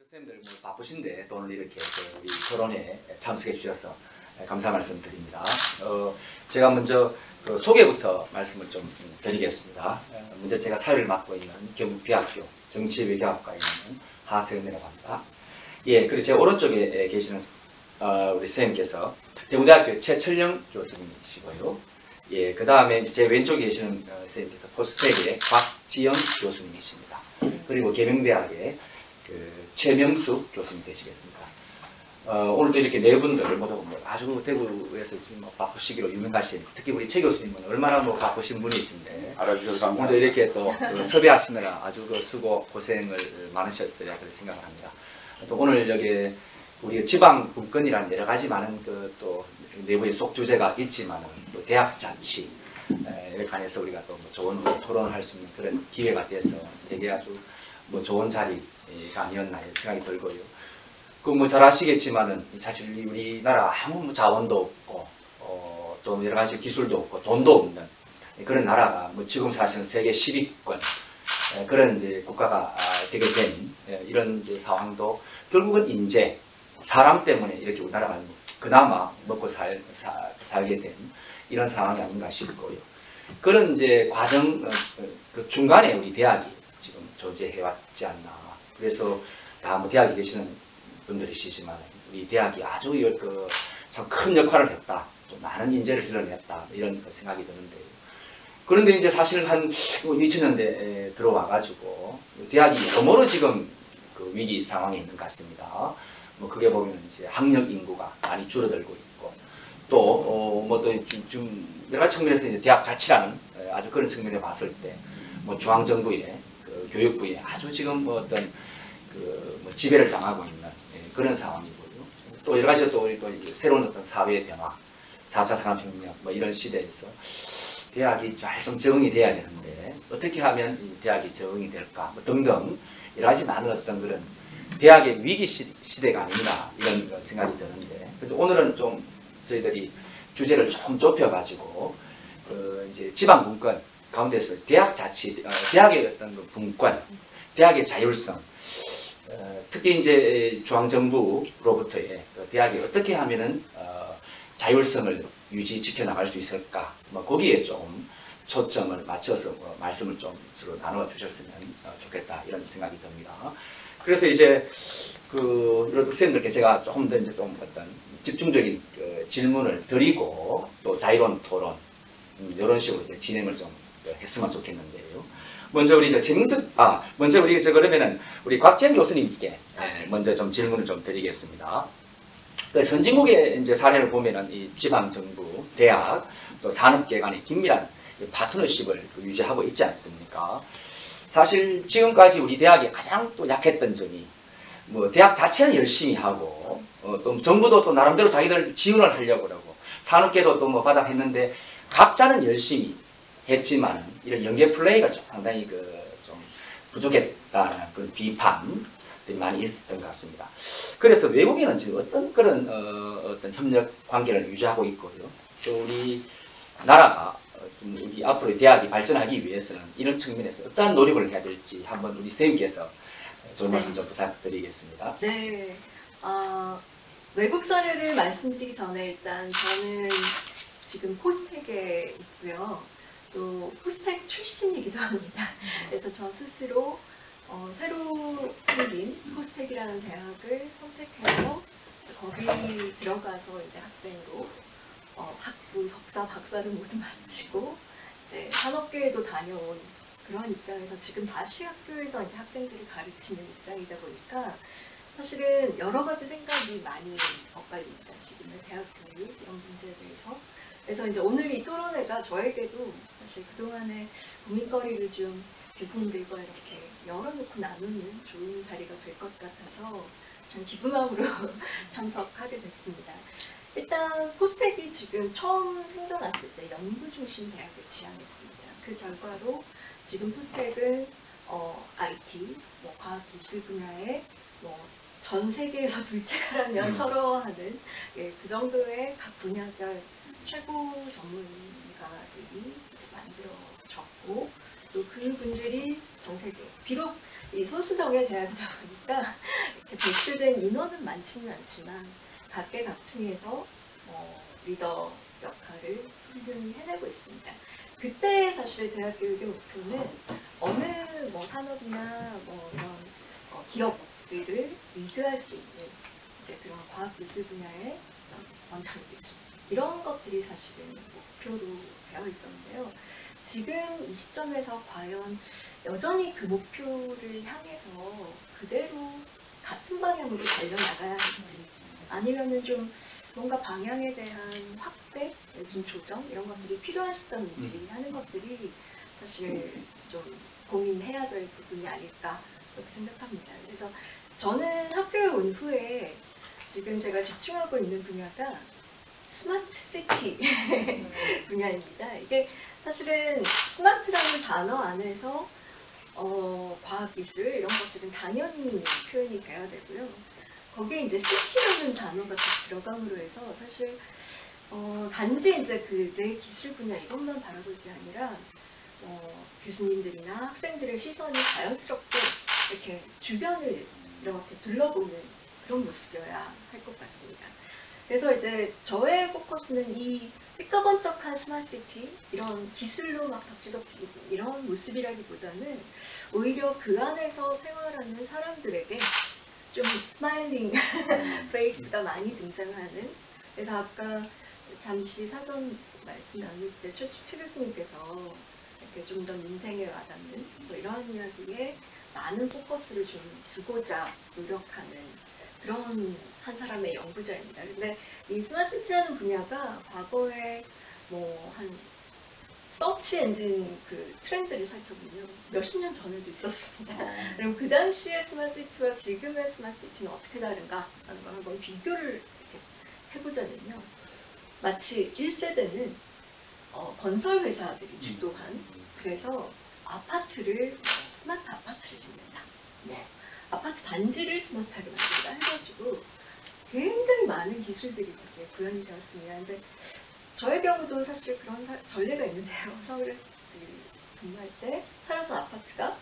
교수님들 뭐 바쁘신데 또 오늘 이렇게 우리 토론에 참석해 주셔서 감사 말씀드립니다. 제가 먼저 소개부터 말씀을 좀 드리겠습니다. 먼저 제가 사회를 맡고 있는 경북대학교 정치외교학과에 있는 하세은이라고 합니다. 예, 그리고 제 오른쪽에 계시는 우리 선생님께서 대구대학교 최철영 교수님이시고요. 예, 그 다음에 제 왼쪽에 계시는 선생님께서 포스텍의 곽지영 교수님이십니다. 그리고 계명대학의 최명숙 교수님 되시겠습니다. 오늘도 이렇게 네 분들 모두 아주 대구에서 지금 바쁘시기로 유명하신, 특히 우리 최 교수님은 얼마나 바쁘신 분이신데 오늘도 이렇게 또 섭외하시느라 아주 수고 고생을 많으셨어야 그렇게 생각을 합니다. 또 오늘 여기 우리 지방 분권이라는 여러 가지 많은 또 내부의 속 주제가 있지만은 또 대학 자치 에 관해서 우리가 또 좋은 토론을 할 수 있는 그런 기회가 돼서 되게 아주 좋은 자리가 아니었나 생각이 들고요. 잘 아시겠지만은 사실 우리나라 아무 자원도 없고 또 여러 가지 기술도 없고 돈도 없는 그런 나라가 지금 사실은 세계 10위권 그런 이제 국가가 되게 된 이런 이제 상황도 결국은 인재, 사람 때문에 이렇게 우리나라가 그나마 먹고 살게 된 이런 상황이 아닌가 싶고요. 그런 이제 과정 그 중간에 우리 대학이 지금 존재해 왔지 않나. 그래서 다 대학에 계시는 분들이시지만 우리 대학이 아주 참 큰 역할을 했다. 좀 많은 인재를 길러냈다. 이런 생각이 드는데요. 그런데 이제 사실 한 2000년대에 들어와가지고 대학이 여러모로 지금 그 위기 상황에 있는 것 같습니다. 그게 보면 이제 학력 인구가 많이 줄어들고 있고 또 좀 여러 가지 측면에서 이제 대학 자치라는 아주 그런 측면에 봤을 때 중앙정부의 교육부에 아주 지금 어떤 지배를 당하고 있는 그런 상황이고요. 또 여러 가지 또 이제 새로운 어떤 사회의 변화, 4차 산업혁명 이런 시대에서 대학이 잘 좀 적응이 돼야 되는데 어떻게 하면 이 대학이 적응이 될까 등등 여러 가지 많은 어떤 그런 대학의 위기 시대가 아닌가 이런 생각이 드는데 오늘은 좀 저희들이 주제를 조금 좁혀가지고 이제 지방 분권 가운데서 대학 자치, 대학의 어떤 분권, 대학의 자율성, 특히 이제 중앙정부로부터의 대학이 어떻게 하면은 자율성을 지켜 나갈 수 있을까? 거기에 좀 초점을 맞춰서 말씀을 좀 서로 나누어 주셨으면 좋겠다 이런 생각이 듭니다. 그래서 이제 선생님들께 제가 조금 더 이제 좀 어떤 집중적인 질문을 드리고 또 자유로운 토론 이런 식으로 이제 진행을 좀 했으면 좋겠는데요. 먼저 우리 먼저 우리 그러면은 우리 곽지영 교수님께 먼저 좀 질문을 좀 드리겠습니다. 선진국의 이제 사례를 보면은 이 지방 정부, 대학 또 산업계 간의 긴밀한 파트너십을 유지하고 있지 않습니까? 사실 지금까지 우리 대학이 가장 또 약했던 점이 대학 자체는 열심히 하고 또 정부도 또 나름대로 자기들 지원을 하려고 그러고 산업계도 또 바닥 했는데 각자는 열심히 했지만 이런 연계 플레이가 좀 상당히 좀 부족했다는 그런 비판들이 많이 있었던 것 같습니다. 그래서 외국에는 지금 어떤 그런 어떤 협력 관계를 유지하고 있고요. 또 우리 나라가 우리 앞으로 대학이 발전하기 위해서는 이런 측면에서 어떠한 노력을 해야 될지 한번 우리 선생님께서 좋은 말씀 좀 부탁드리겠습니다. 네. 외국 사례를 말씀드리기 전에 일단 저는 지금 포스텍에 있고요. 또 포스텍 출신이기도 합니다. 그래서 저 스스로 새로 생긴 포스텍이라는 대학을 선택해서 거기 들어가서 이제 학생으로 학부, 석사, 박사를 모두 마치고 이제 산업계에도 다녀온 그런 입장에서 지금 다시 학교에서 이제 학생들을 가르치는 입장이다 보니까 사실은 여러 가지 생각이 많이 엇갈립니다. 지금의 대학 교육 이런 문제에 대해서. 그래서 이제 오늘 이 토론회가 저에게도 사실 그동안의 고민거리를 좀 교수님들과 이렇게 열어놓고 나누는 좋은 자리가 될 것 같아서 좀 기쁜 마음으로 참석하게 됐습니다. 일단 포스텍이 지금 처음 생겨났을 때 연구중심 대학을 지향했습니다. 그 결과로 지금 포스텍은 IT, 과학기술 분야에 전 세계에서 둘째가라면 서러워하는 그 정도의 각 분야별 최고 전문가들이 만들어졌고 또 그분들이 전 세계, 비록 이 소수정예 대학이다 보니까 이렇게 배출된 인원은 많지는 않지만 각계각층에서 리더 역할을 훌륭히 해내고 있습니다. 그때 사실 대학교육의 목표는 어느 산업이나 이런 기업들을 리드할 수 있는 이제 그런 과학기술 분야의 원천 기술 이런 것들이 사실은 목표로 되어 있었는데요. 지금 이 시점에서 과연 여전히 그 목표를 향해서 그대로 같은 방향으로 달려나가야 할지 아니면은 좀 뭔가 방향에 대한 확대, 내지는 조정 이런 것들이 필요한 시점인지 하는 것들이 사실 좀 고민해야 될 부분이 아닐까 그렇게 생각합니다. 그래서 저는 학교에 온 후에 지금 제가 집중하고 있는 분야가 스마트 시티 분야입니다. 이게 사실은 스마트라는 단어 안에서 과학기술 이런 것들은 당연히 표현이 돼야 되고요. 거기에 이제 시티라는 단어가 딱 들어감으로 해서 사실 단지 이제 내 기술 분야 이것만 바라볼 게 아니라 교수님들이나 학생들의 시선이 자연스럽게 이렇게 주변을 이렇게 둘러보는 그런 모습이어야 할 것 같습니다. 그래서 이제 저의 포커스는 이 삐까번쩍한 스마트시티 이런 기술로 막 덕지덕지 이런 모습이라기보다는 오히려 그 안에서 생활하는 사람들에게 좀 스마일링 페이스가 많이 등장하는 그래서 아까 잠시 사전 말씀 나눌 때 최 교수님께서 이렇게 좀 더 인생에 와닿는 이러한 이야기에 많은 포커스를 좀 두고자 노력하는 그런 한 사람의 연구자입니다. 근데 이 스마트시티라는 분야가 과거에 한 서치 엔진 그 트렌드를 살펴보면 몇십 년 전에도 있었습니다. 그럼 그 당시의 스마트시티와 지금의 스마트시티는 어떻게 다른가 하는 걸 한번 비교를 이렇게 해보자면요. 마치 1세대는 건설 회사들이 주도한 그래서 아파트를 스마트 아파트를 짓는다. 아파트 단지를 스마트하게 만든다 해가지고 굉장히 많은 기술들이 구현이 되었습니다. 근데 저의 경우도 사실 그런 전례가 있는데요. 서울에 근무할 때 살았던 아파트가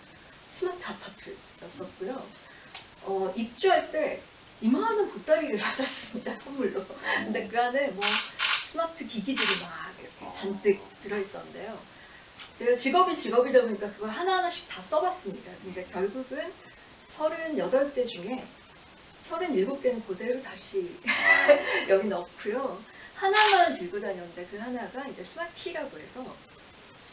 스마트 아파트였었고요. 입주할 때 이만한 보따리를 받았습니다. 선물로. 근데 그 안에 스마트 기기들이 막 이렇게 잔뜩 들어있었는데요. 제가 직업이다 보니까 그걸 하나하나씩 다 써봤습니다. 그러니까 결국은 38대 중에 37개는 그대로 다시 여기 넣고요. 하나만 들고 다녔는데 그 하나가 이제 스마트키라고 해서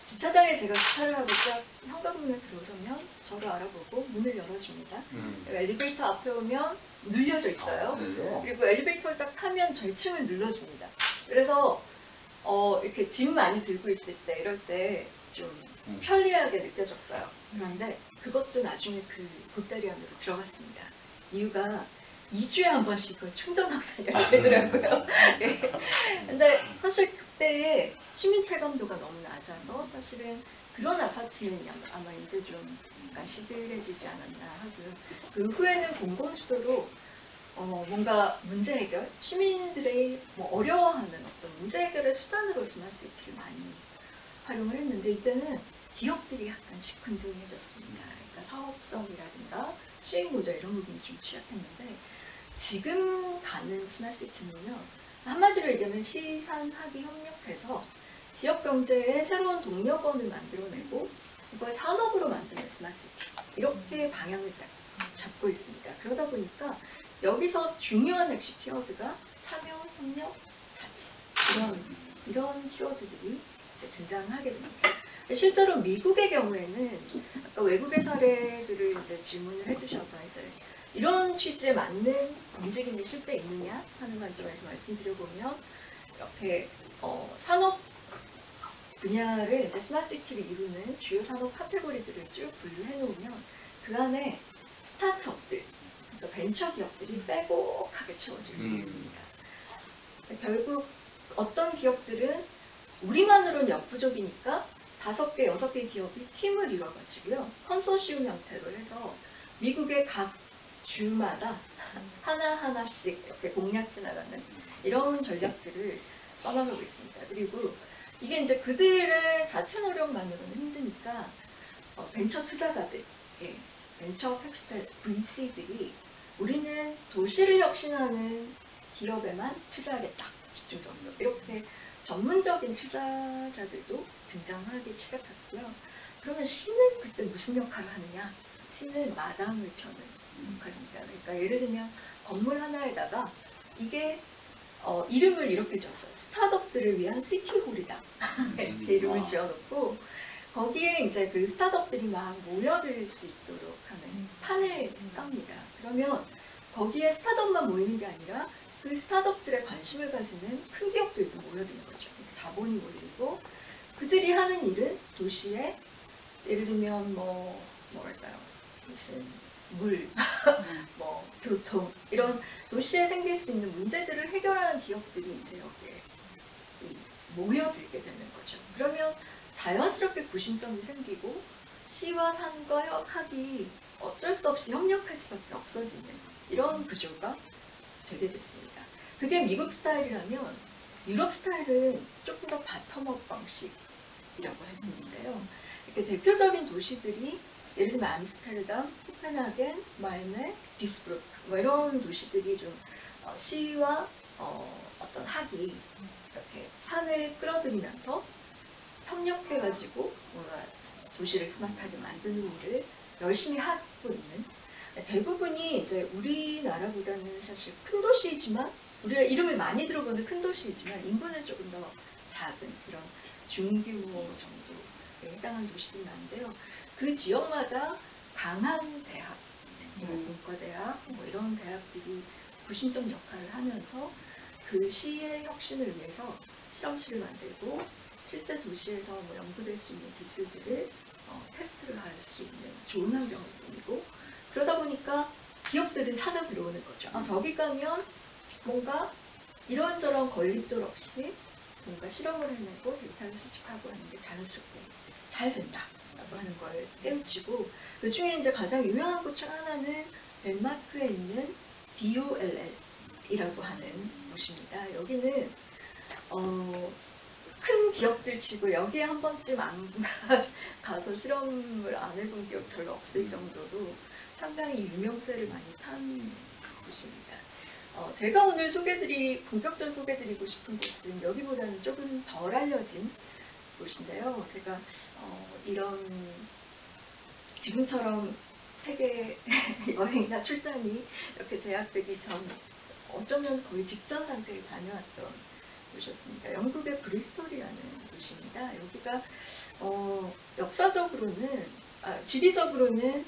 주차장에 제가 주차를 하고 딱 현관문에 들어서면 저를 알아보고 문을 열어줍니다. 엘리베이터 앞에 오면 눌려져 있어요. 그리고 엘리베이터를 딱 타면 절층을 눌러줍니다. 그래서 이렇게 짐 많이 들고 있을 때 이럴 때 좀 편리하게 느껴졌어요. 그런데 그것도 나중에 그 보따리 안으로 들어갔습니다. 이유가 2주에 한 번씩 그걸 충전하고 다녀야 되더라고요. 근데 사실 그때 시민 체감도가 너무 낮아서 사실은 그런 아파트는 아마 이제 좀 약간 시들해지지 않았나 하고요. 그 후에는 공공주도로 뭔가 문제 해결, 시민들의 어려워하는 어떤 문제 해결의 수단으로 스마트시티를 많이 활용을 했는데 이때는 기업들이 약간 시큰둥해졌습니다. 그러니까 사업성이라든가 수익 모델 이런 부분이 좀 취약했는데 지금 가는 스마트시티는요. 한마디로 얘기하면 시산학이 협력해서 지역 경제에 새로운 동력원을 만들어내고 이걸 산업으로 만드는 스마트시티 이렇게 방향을 잡고 있습니다. 그러다 보니까 여기서 중요한 핵심 키워드가 참여, 협력, 자치 이런 키워드들이 이제 등장하게 됩니다. 실제로 미국의 경우에는 아까 외국의 사례들을 이제 질문을 해주셔서 이제 이런 취지에 맞는 움직임이 실제 있느냐 하는 관점에서 말씀드려보면 이렇게 산업 분야를 이제 스마트시티를 이루는 주요 산업 카테고리들을 쭉 분류해 놓으면 그 안에 스타트업들, 그러니까 벤처 기업들이 빼곡하게 채워질 수 있습니다. 결국 어떤 기업들은 우리만으로는 역부족이니까 5개, 6개 기업이 팀을 이뤄가지고요. 컨소시움 형태로 해서 미국의 각 주마다 하나하나씩 이렇게 공략해 나가는 이런 전략들을 써나가고 있습니다. 그리고 이게 이제 그들의 자체 노력만으로는 힘드니까 벤처 투자가들, 벤처 캐피탈 VC들이 우리는 도시를 혁신하는 기업에만 투자하겠다. 집중적으로. 이렇게 전문적인 투자자들도 등장하기 시작했고요. 그러면 시는 그때 무슨 역할을 하느냐? 시는 마당을 펴는 역할입니다. 그러니까 예를 들면 건물 하나에다가 이게 이름을 이렇게 지었어요. 스타트업들을 위한 시티홀이다. 이렇게 이름을 지어놓고 거기에 이제 그 스타트업들이 막 모여들 수 있도록 하는 판을 깝니다. 그러면 거기에 스타트업만 모이는 게 아니라 그 스타트업들의 관심을 가지는 큰 기업들도 모여드는 거죠. 자본이 모이고 그들이 하는 일은 도시에 예를 들면 뭐랄까요, 무슨 물, 뭐 교통 이런 도시에 생길 수 있는 문제들을 해결하는 기업들이 이제 여기에 모여들게 되는 거죠. 그러면 자연스럽게 구심점이 생기고 시와 산과 학이 어쩔 수 없이 협력할 수밖에 없어지는 이런 구조가 되게 됐습니다. 그게 미국 스타일이라면 유럽 스타일은 조금 더 바텀업 방식이라고 할 수 있는데요. 이렇게 대표적인 도시들이 예를 들면 암스테르담, 코펜하겐, 말메, 디스브루크 뭐 이런 도시들이 좀 시와 어떤 학이 이렇게 산을 끌어들이면서 협력해가지고 뭔가 도시를 스마트하게 만드는 일을 열심히 하고 있는 대부분이 이제 우리나라보다는 사실 큰 도시이지만 우리가 이름을 많이 들어보는 큰 도시이지만 인구는 조금 더 작은 이런 중규모 정도에 해당하는 도시들이 많은데요. 그 지역마다 강한 대학, 문과대학 뭐 이런 대학들이 구심점 역할을 하면서 그 시의 혁신을 위해서 실험실을 만들고 실제 도시에서 뭐 연구될 수 있는 기술들을 테스트를 할 수 있는 좋은 환경을 보이고 그러다 보니까 기업들은 찾아 들어오는 거죠. 아, 저기 가면 뭔가 이런저런 걸림돌 없이 뭔가 실험을 해내고 데이터를 수집하고 하는 게 자연스럽게 잘 된다라고 하는 걸 깨우치고 그 중에 이제 가장 유명한 곳 중 하나는 덴마크에 있는 DOLL이라고 하는 곳입니다. 여기는 큰 기업들 치고 여기에 한 번쯤 안 가서 실험을 안 해본 기업 별로 없을 정도로 상당히 유명세를 많이 탄 곳입니다. 제가 오늘 본격적으로 소개드리고 싶은 곳은 여기보다는 조금 덜 알려진 곳인데요. 제가 이런 지금처럼 세계 여행이나 출장이 이렇게 제약되기 전 어쩌면 거의 직전 상태에 다녀왔던 곳이었습니다. 영국의 브리스톨이라는 도시입니다. 여기가 역사적으로는 지리적으로는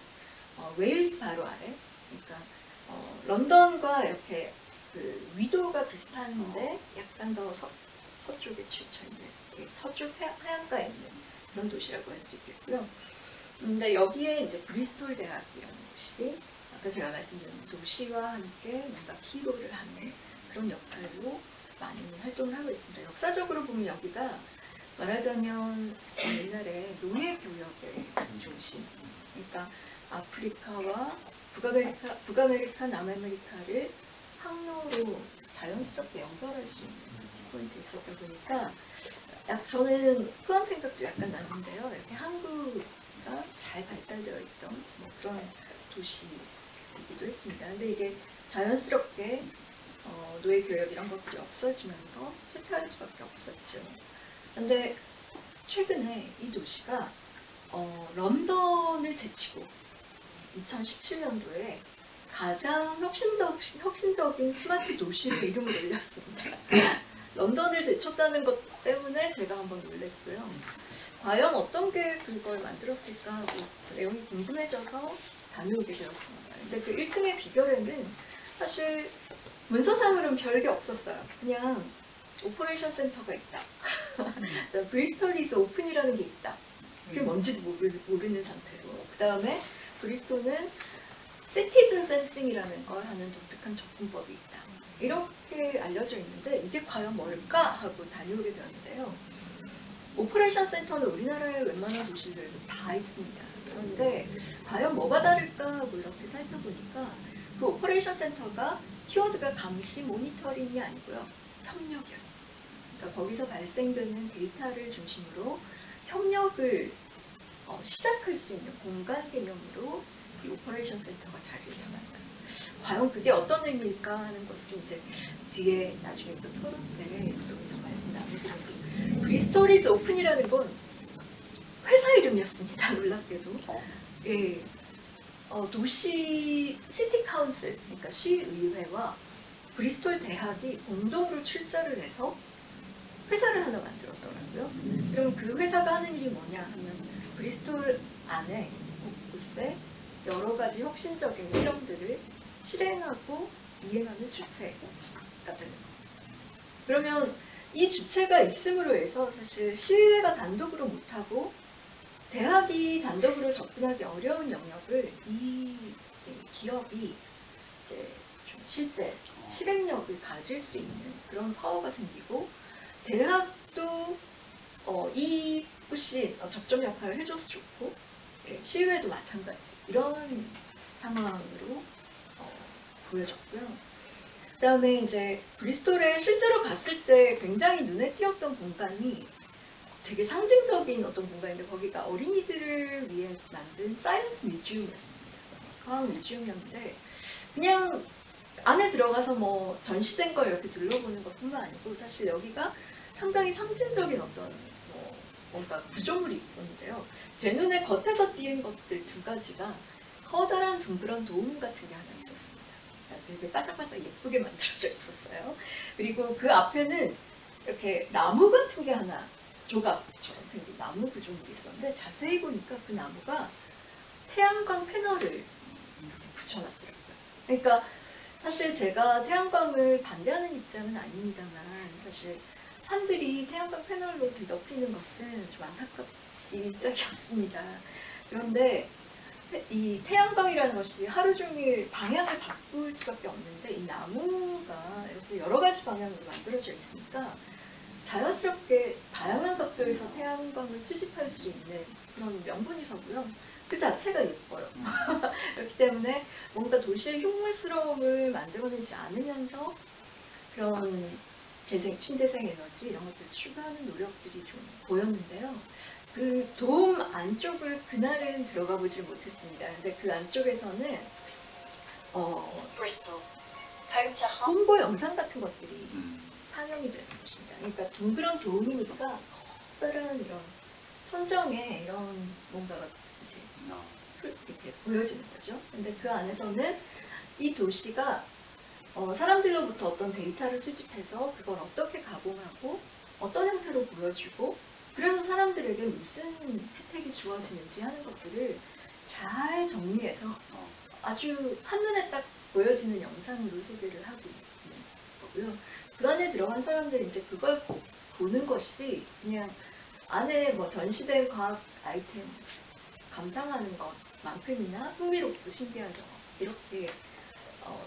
웨일스 바로 아래, 그러니까 런던과 이렇게 그 위도가 비슷한데 약간 더 서쪽에 치우쳐 있는 서쪽 해안가에 있는 그런 도시라고 할 수 있겠고요. 근데 여기에 이제 브리스톨 대학이라는 곳이 아까 제가 말씀드린 도시와 함께 뭔가 기로를 하는 그런 역할로 많이 활동을 하고 있습니다. 역사적으로 보면 여기가 말하자면 옛날에 노예 교역의 중심, 그러니까 아프리카와 북아메리카, 남아메리카를 항로로 자연스럽게 연결할 수 있는 포인트에 있었다 보니까 저는 그런 생각도 약간 나는데요. 이렇게 항구가 잘 발달되어 있던 뭐 그런 도시이기도 했습니다. 근데 이게 자연스럽게 노예 교역 이런 것들이 없어지면서 쇠퇴할 수밖에 없었죠. 근데 최근에 이 도시가 런던을 제치고 2017년도에 가장 혁신적인 스마트 도시로 이름을 올렸습니다. 런던을 제쳤다는 것 때문에 제가 한번 놀랬고요. 과연 어떤 게 그걸 만들었을까 하고 내용이 궁금해져서 다녀오게 되었습니다. 근데 그 1등의 비결에는 사실 문서상으로는 별게 없었어요. 그냥 오퍼레이션 센터가 있다. 브리스톨 이즈 오픈이라는 게 있다. 그게 뭔지도 모르는 상태로. 그 다음에 브리스톨은 시티즌 센싱이라는 걸 하는 독특한 접근법이 있다. 이렇게 알려져 있는데 이게 과연 뭘까 하고 다녀오게 되었는데요. 오퍼레이션 센터는 우리나라의 웬만한 도시들도 다 있습니다. 그런데 과연 뭐가 다를까 하고 이렇게 살펴보니까 그 오퍼레이션 센터가 키워드가 감시, 모니터링이 아니고요. 협력이었습니다. 그러니까 거기서 발생되는 데이터를 중심으로 협력을 시작할 수 있는 공간 개념으로 이 오퍼레이션 센터가 자리를 잡았어요. 과연 그게 어떤 의미일까 하는 것은 이제 뒤에 나중에 또 토론 때 좀 더 말씀 나누더라고요. 브리스톨 이즈 오픈이라는 건 회사 이름이었습니다. 놀랍게도. 예. 도시 시티 카운슬, 그러니까 시의회와 브리스톨 대학이 공동으로 출자를 해서 회사를 하나 만들었더라고요. 그럼 그 회사가 하는 일이 뭐냐 하면 브리스톨 안에 곳곳에 여러 가지 혁신적인 실험들을 실행하고 이행하는 주체가 되는 거예요. 그러면 이 주체가 있음으로 해서 사실 시의회가 단독으로 못하고 대학이 단독으로 접근하기 어려운 영역을 이 기업이 이제 좀 실제 실행력을 가질 수 있는 그런 파워가 생기고 대학도 이것이 접점 역할을 해줘서 좋고 시의회도 마찬가지 이런 상황으로 보여졌고요. 그 다음에 이제 브리스톨에 실제로 갔을 때 굉장히 눈에 띄었던 공간이 되게 상징적인 어떤 공간인데 거기가 어린이들을 위해 만든 사이언스 뮤지엄이었습니다. 과학 뮤지엄이었는데 그냥 안에 들어가서 뭐 전시된 걸 이렇게 둘러보는 것뿐만 아니고 사실 여기가 상당히 상징적인 어떤 뭔가 구조물이 있었는데요. 제 눈에 겉에서 띄는 것들 두 가지가 커다란 둥그런 도움 같은 게 하나 있었습니다. 되게 바짝바짝 예쁘게 만들어져 있었어요. 그리고 그 앞에는 이렇게 나무 같은 게 하나 조각처럼 생긴 나무 구조물이 있었는데 자세히 보니까 그 나무가 태양광 패널을 이렇게 붙여놨더라고요. 그러니까 사실 제가 태양광을 반대하는 입장은 아닙니다만 사실 산들이 태양광 패널로 뒤덮이는 것은 좀 안타깝 일작이었습니다. 그런데 이 태양광이라는 것이 하루 종일 방향을 바꿀 수밖에 없는데 이 나무가 이렇게 여러 가지 방향으로 만들어져 있으니까 자연스럽게 다양한 각도에서 태양광을 수집할 수 있는 그런 명분이서고요. 그 자체가 예뻐요. 그렇기 때문에 뭔가 도시의 흉물스러움을 만들어내지 않으면서 그런 신재생 에너지 이런 것들을 추가하는 노력들이 좀 보였는데요. 그 도움 안쪽을 그날은 들어가 보질 못했습니다. 근데 그 안쪽에서는 홍보 영상 같은 것들이 상영이 되는 것입니다. 그러니까 둥그런 도움이니까 커다란 이런 천정에 이런 뭔가가 이렇게 보여지는 거죠. 근데 그 안에서는 이 도시가 사람들로부터 어떤 데이터를 수집해서 그걸 어떻게 가공하고 어떤 형태로 보여주고 그래서 사람들에게 무슨 혜택이 주어지는지 하는 것들을 잘 정리해서 아주 한눈에 딱 보여지는 영상으로 소개를 하고 있는 거고요. 그 안에 들어간 사람들이 이제 그걸 보는 것이 그냥 안에 뭐 전시된 과학 아이템 감상하는 것만큼이나 흥미롭고 신기한 영화 이렇게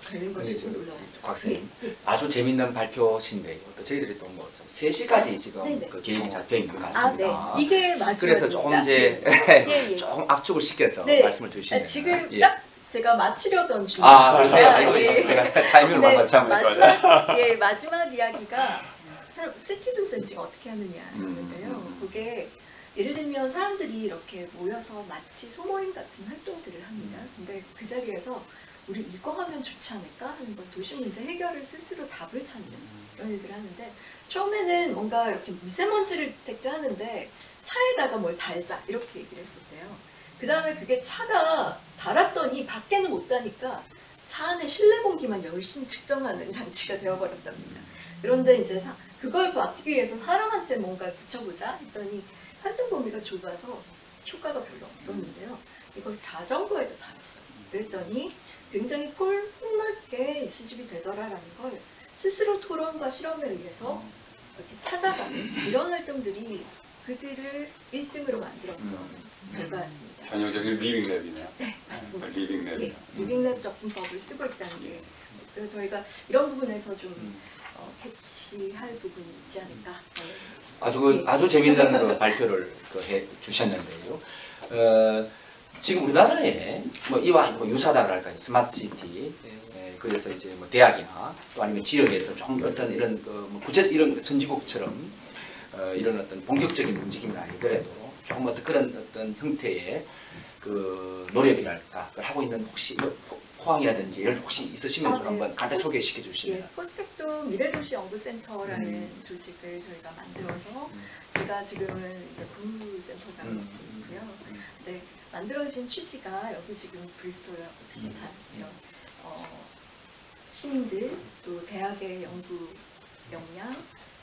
되는 것이 좀 놀라웠어요. 박사님, 아주 재밌는 발표신데 또 저희들이 또 뭐 3시까지 지금 그 계획이 잡혀 있는 것 같습니다. 네. 이게 마지막입니다. 그래서 조금 이제 조금 압축을 시켜서 말씀을 주시면 지금 딱 제가 마치려던 중에 그러세요? 제가 타이밍을 맞춰 마지막 이야기가 시티즌 센싱 어떻게 하느냐인데요. 그게 예를 들면 사람들이 이렇게 모여서 마치 소모임 같은 활동들을 합니다. 근데 그 자리에서 우리 이거 하면 좋지 않을까 하는 건 도시 문제 해결을 스스로 답을 찾는 그런 일들을 하는데 처음에는 뭔가 이렇게 미세먼지를 디텍트하는데 차에다가 뭘 달자 이렇게 얘기를 했었대요. 그 다음에 그게 차가 달았더니 밖에는 못 다니까 차 안에 실내 공기만 열심히 측정하는 장치가 되어버렸답니다. 그런데 이제 그걸 막기 위해서 사람한테 뭔가 붙여보자 했더니 활동 범위가 좁아서 효과가 별로 없었는데요. 이걸 자전거에도 달았어요. 그랬더니 굉장히 폭넓게 수집이 되더라라는 걸 스스로 토론과 실험에 의해서 이렇게 찾아가는 이런 활동들이 그들을 1등으로 만들었던 결과였습니다. 전형적인 리빙랩이네요. 네, 맞습니다. 리빙랩. 예, 리빙랩 접근법을 쓰고 있다는 게 그래서 저희가 이런 부분에서 좀 캐치할 부분이 있지 않을까. 아주 재미있는 그 발표를 해 주셨는데요. 지금 우리나라에 뭐 이와 뭐 유사다랄까 스마트 시티 그래서 이제 뭐 대학이나 또 아니면 지역에서 좀 어떤 이런 뭐 이런 선진국처럼 이런 어떤 본격적인 움직임은 아니더라도 조금 어떤 그런 어떤 형태의 그 노력이랄까 그걸 하고 있는 혹시 포항이라든지 이런 혹시 있으시면 좀 네. 한번 간단히 소개시켜 주시면. 예, 포스텍도 미래도시연구센터라는 조직을 저희가 만들어서 제가 지금은 이제 부센터장이고요. 네, 만들어진 취지가 여기 지금 브리스톨하고 비슷한 이런 시민들 또 대학의 연구 역량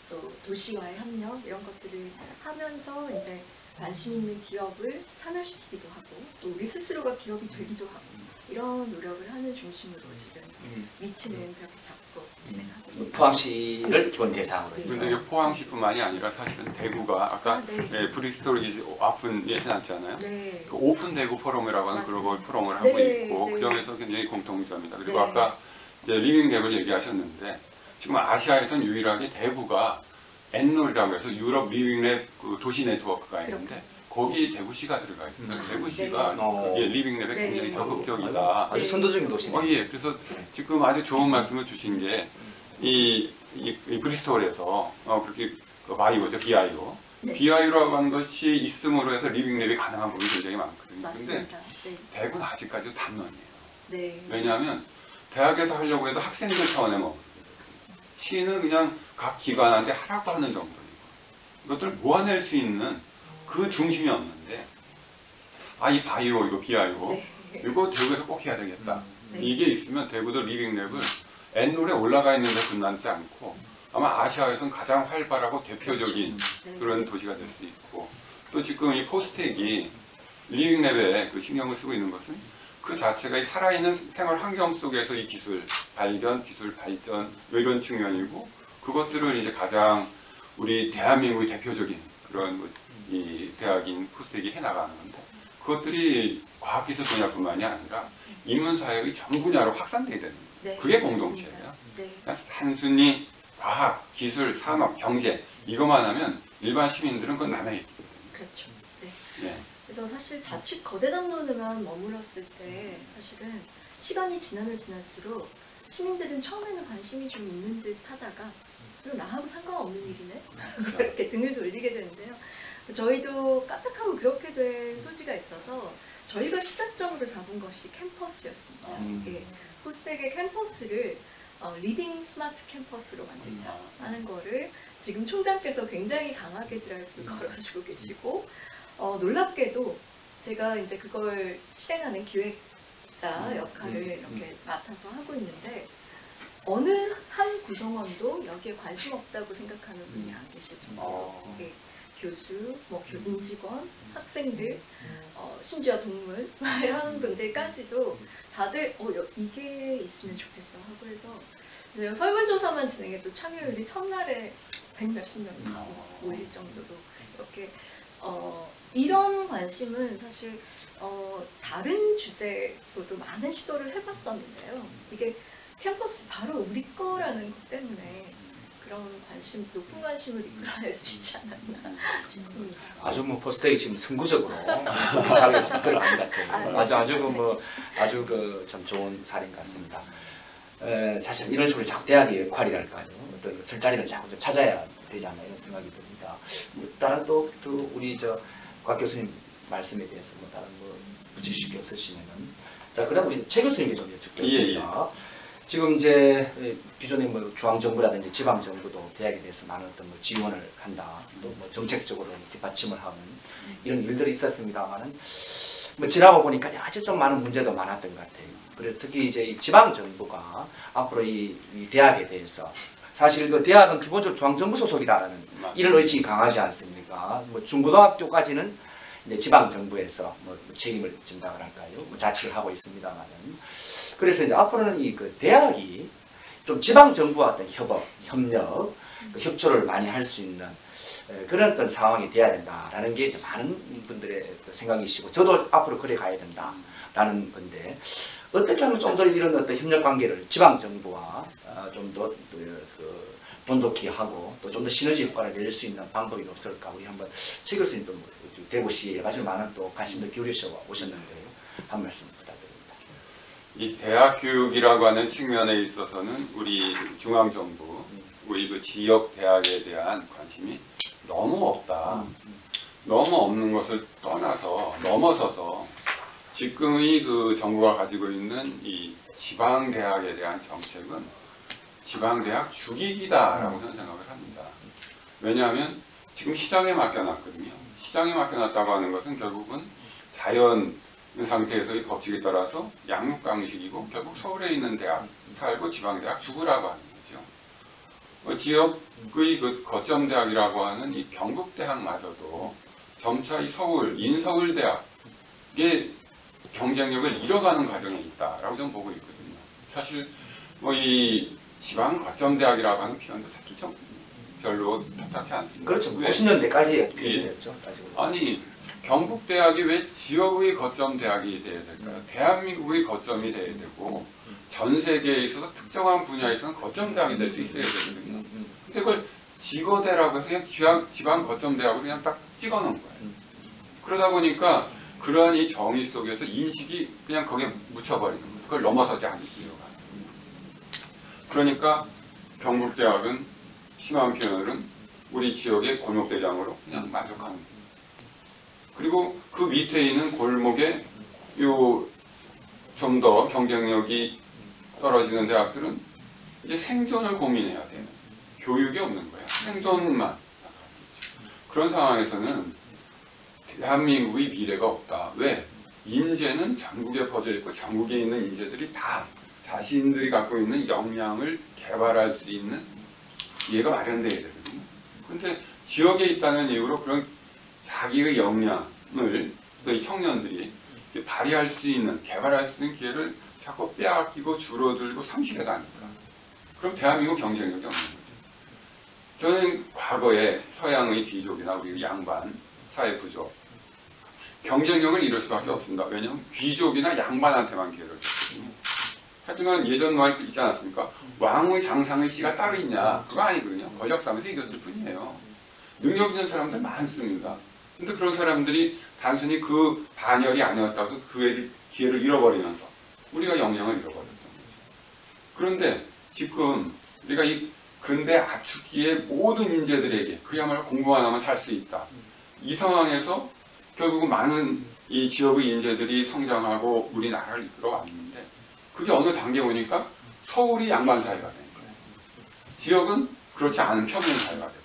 또 도시와의 협력 이런 것들을 하면서 이제 관심 있는 기업을 참여시키기도 하고 또 우리 스스로가 기업이 되기도 하고 이런 노력을 하는 중심으로 지금 위치는 그렇게 잡고 진행하고 있습니다. 포항시를 기본 대상으로 해서. 근데 이게 포항시뿐만이 아니라 사실은 대구가 아까 네. 브리스톨이 이제 오픈 해놨잖아요. 네. 그 오픈 대구 포럼이라고 하는 맞습니다. 글로벌 포럼을 네, 하고 있고 네. 그 점에서 굉장히 공통점이다. 그리고 네. 아까 이제 리빙랩을 얘기하셨는데 지금 아시아에서는 유일하게 대구가 엔롤이라고 해서 유럽 리빙랩 그 도시 네트워크가 있는데 거기 대구시가 들어가 있어요. 대구시가 네. 예, 리빙랩에 네. 굉장히 적극적이다. 아주 선도적인 도시네요. 예, 그래서 지금 아주 좋은 말씀을 주신 게 이 브리스톨에서 그렇게 그 바이오죠, BIO. 네. BIO라고 하는 것이 있음으로 해서 리빙랩이 가능한 부분이 굉장히 많거든요. 근데 맞습니다. 네. 대구는 아직까지도 단론이에요. 네. 왜냐하면 대학에서 하려고 해도 학생들 차원에 뭐 시는 그냥 각 기관한테 하라고 하는 정도이고 이것들을 모아낼 수 있는 그 중심이 없는데 이 바이오 이거 BIO 네. 이거 대구에서 꼭 해야 되겠다. 네. 이게 있으면 대구도 리빙랩을 N롤에 올라가 있는 데 끝나지 않고 아마 아시아에서는 가장 활발하고 대표적인 네. 그런 도시가 될 수 있고 또 지금 이 포스텍이 리빙랩에 그 신경을 쓰고 있는 것은 그 자체가 이 살아있는 생활 환경 속에서 이 기술 발견, 기술 발전 이런 측면이고 그것들을 이제 가장 우리 대한민국의 대표적인 그런 이 대학인 포스텍이 해나가는 건데 그것들이 과학기술 분야뿐만이 아니라 인문사회의 전 분야로 확산돼야 되는 거예요. 네. 그게 맞습니다. 공동체예요. 네. 그냥 단순히 과학, 기술, 산업, 경제 이것만 하면 일반 시민들은 그건 남의 얘기거든요. 그렇죠. 네. 네. 그래서 사실 자칫 거대 담론에만 머물렀을 때 사실은 시간이 지나면 지날수록 시민들은 처음에는 관심이 좀 있는 듯 하다가 이거 나하고 상관없는 일이네? 그렇게 등을 돌리게 되는데요. 저희도 까딱하면 그렇게 될 소지가 있어서 저희가 시작점으로 잡은 것이 캠퍼스였습니다. 예, 포스텍의 캠퍼스를 리빙 스마트 캠퍼스로 만들자 하는 거를 지금 총장께서 굉장히 강하게 드라이브를 걸어주고 계시고 놀랍게도 제가 이제 그걸 실행하는 기획자 역할을 이렇게 맡아서 하고 있는데 어느 한 구성원도 여기에 관심 없다고 생각하는 분이 안 계실 정도로 예, 교수, 뭐 임직원, 학생들, 심지어 동물 이런 분들까지도 다들 이게 있으면 좋겠어 하고 해서 설문조사만 진행해도 참여율이 첫날에 100몇십 명 모일 정도로 이렇게 이런 관심은 사실 다른 주제로도 많은 시도를 해봤었는데요. 이게 캠퍼스 바로 우리 거라는 것 때문에 그런 관심, 높은 관심을 이끌어낼 수 있지 않았나 싶습니다. 아주 뭐 포스텍이 지금 선구적으로 우리 사회에 별로 아닌 것 같아요. 아주 그 참 좋은 사례인 것 같습니다. 사실 이런 식으로 자꾸 대학의 역할이랄까요. 어떤 설 자리를 자꾸 좀 찾아야 되지 않나 이런 생각이 듭니다. 다른 또 우리 곽 교수님 말씀에 대해서 뭐 다른 뭐 붙이실 게 없으시면은 자 그럼 우리 최 교수님께 좀 여쭙겠습니다. 지금 이제 기존의 뭐 중앙정부라든지 지방정부도 대학에 대해서 많은 어떤 뭐 지원을 한다, 또 뭐 정책적으로 뒷받침을 하는 이런 일들이 있었습니다만은 뭐 지나고 보니까 아주 좀 많은 문제도 많았던 것 같아요. 그래서 특히 이제 이 지방정부가 앞으로 이 대학에 대해서 사실 그 대학은 기본적으로 중앙정부 소속이라는 이런 의식이 강하지 않습니까? 뭐 중고등학교까지는 이제 지방정부에서 뭐 책임을 진다고 할까요? 뭐 자치를 하고 있습니다만은. 그래서 이제 앞으로는 이 그 대학이 좀 지방정부와 어떤 협력, 그 협조를 많이 할 수 있는 그런 어떤 상황이 돼야 된다라는 게 많은 분들의 생각이시고 저도 앞으로 그래 가야 된다라는 건데 어떻게 하면 좀 더 이런 어떤 협력 관계를 지방정부와 좀 더 돈독히 하고 또 좀 더 시너지 효과를 낼 수 있는 방법이 없을까? 우리 한번 최 교수님도 대구시에 아주 많은 또 관심도 기울이셔 오셨는데요. 한 말씀 부탁드립니다. 이 대학 교육이라고 하는 측면에 있어서는 우리 중앙정부, 우리 그 지역 대학에 대한 관심이 너무 없다. 너무 없는 것을 떠나서 넘어서서 지금의 그 정부가 가지고 있는 이 지방대학에 대한 정책은 지방대학 죽이기다라고 저는 생각을 합니다. 왜냐하면 지금 시장에 맡겨놨거든요. 시장에 맡겨놨다고 하는 것은 결국은 자연 상태에서의 법칙에 따라서 양육강식이고 결국 서울에 있는 대학 살고 지방대학 죽으라고 하는 거죠. 지역의 그 거점대학이라고 하는 이 경북대학마저도 점차 이 서울, 인서울대학의 경쟁력을 잃어가는 과정에 있다라고 저는 보고 있거든요. 사실 뭐 이 지방 거점대학이라고 하는 표현도 사실 좀 별로 탁탁치 않습니다. 그렇죠. 왜? 50년대까지 표현됐죠. 아니 경북대학이 왜 지역의 거점 대학이 돼야 될까요? 대한민국의 거점이 돼야 되고 전 세계에 있어서 특정한 분야에서는 거점 대학이 될 수 있어야 되거든요. 근데 그걸 지거대라고 해서 그냥 지방 거점 대학으로 그냥 딱 찍어놓은 거예요. 그러다 보니까 그러한 이 정의 속에서 인식이 그냥 거기에 묻혀버리는 거예요. 그걸 넘어서지 않으려고 하는 거예요. 그러니까 경북대학은 심한 표현은 우리 지역의 골목대장으로 그냥 만족하는 거예요. 그리고 그 밑에 있는 골목에 좀 더 경쟁력이 떨어지는 대학들은 이제 생존을 고민해야 되는, 교육이 없는 거예요. 생존만. 그런 상황에서는 대한민국의 미래가 없다. 왜? 인재는 전국에 퍼져 있고 전국에 있는 인재들이 다 자신들이 갖고 있는 역량을 개발할 수 있는 기회가 마련돼야 되거든요. 그런데 지역에 있다는 이유로 그런 자기의 역량을 이 청년들이 발휘할 수 있는, 개발할 수 있는 기회를 자꾸 빼앗기고 줄어들고 상실해 가니까. 그럼 대한민국 경쟁력이 없는 거죠. 저는 과거에 서양의 귀족이나 우리 양반 사회 구조, 경쟁력을 이룰 수밖에 없습니다. 왜냐하면 귀족이나 양반한테만 기회를 줬거든요. 하지만 예전 말 있지 않았습니까? 왕의 장상의 씨가 따로 있냐? 그거 아니거든요. 권력 싸움에서 이겼을 뿐이에요. 능력 있는 사람들 많습니다. 근데 그런 사람들이 단순히 그 반열이 아니었다고 해서 그 기회를 잃어버리면서 우리가 역량을 잃어버렸던 거죠. 그런데 지금 우리가 이 근대 압축기의 모든 인재들에게 그야말로 공부만 하면 살 수 있다. 이 상황에서 결국은 많은 이 지역의 인재들이 성장하고 우리나라를 이끌어왔는데 그게 어느 단계 오니까 서울이 양반 사회가 된 거예요. 지역은 그렇지 않은 평행 사회가 되고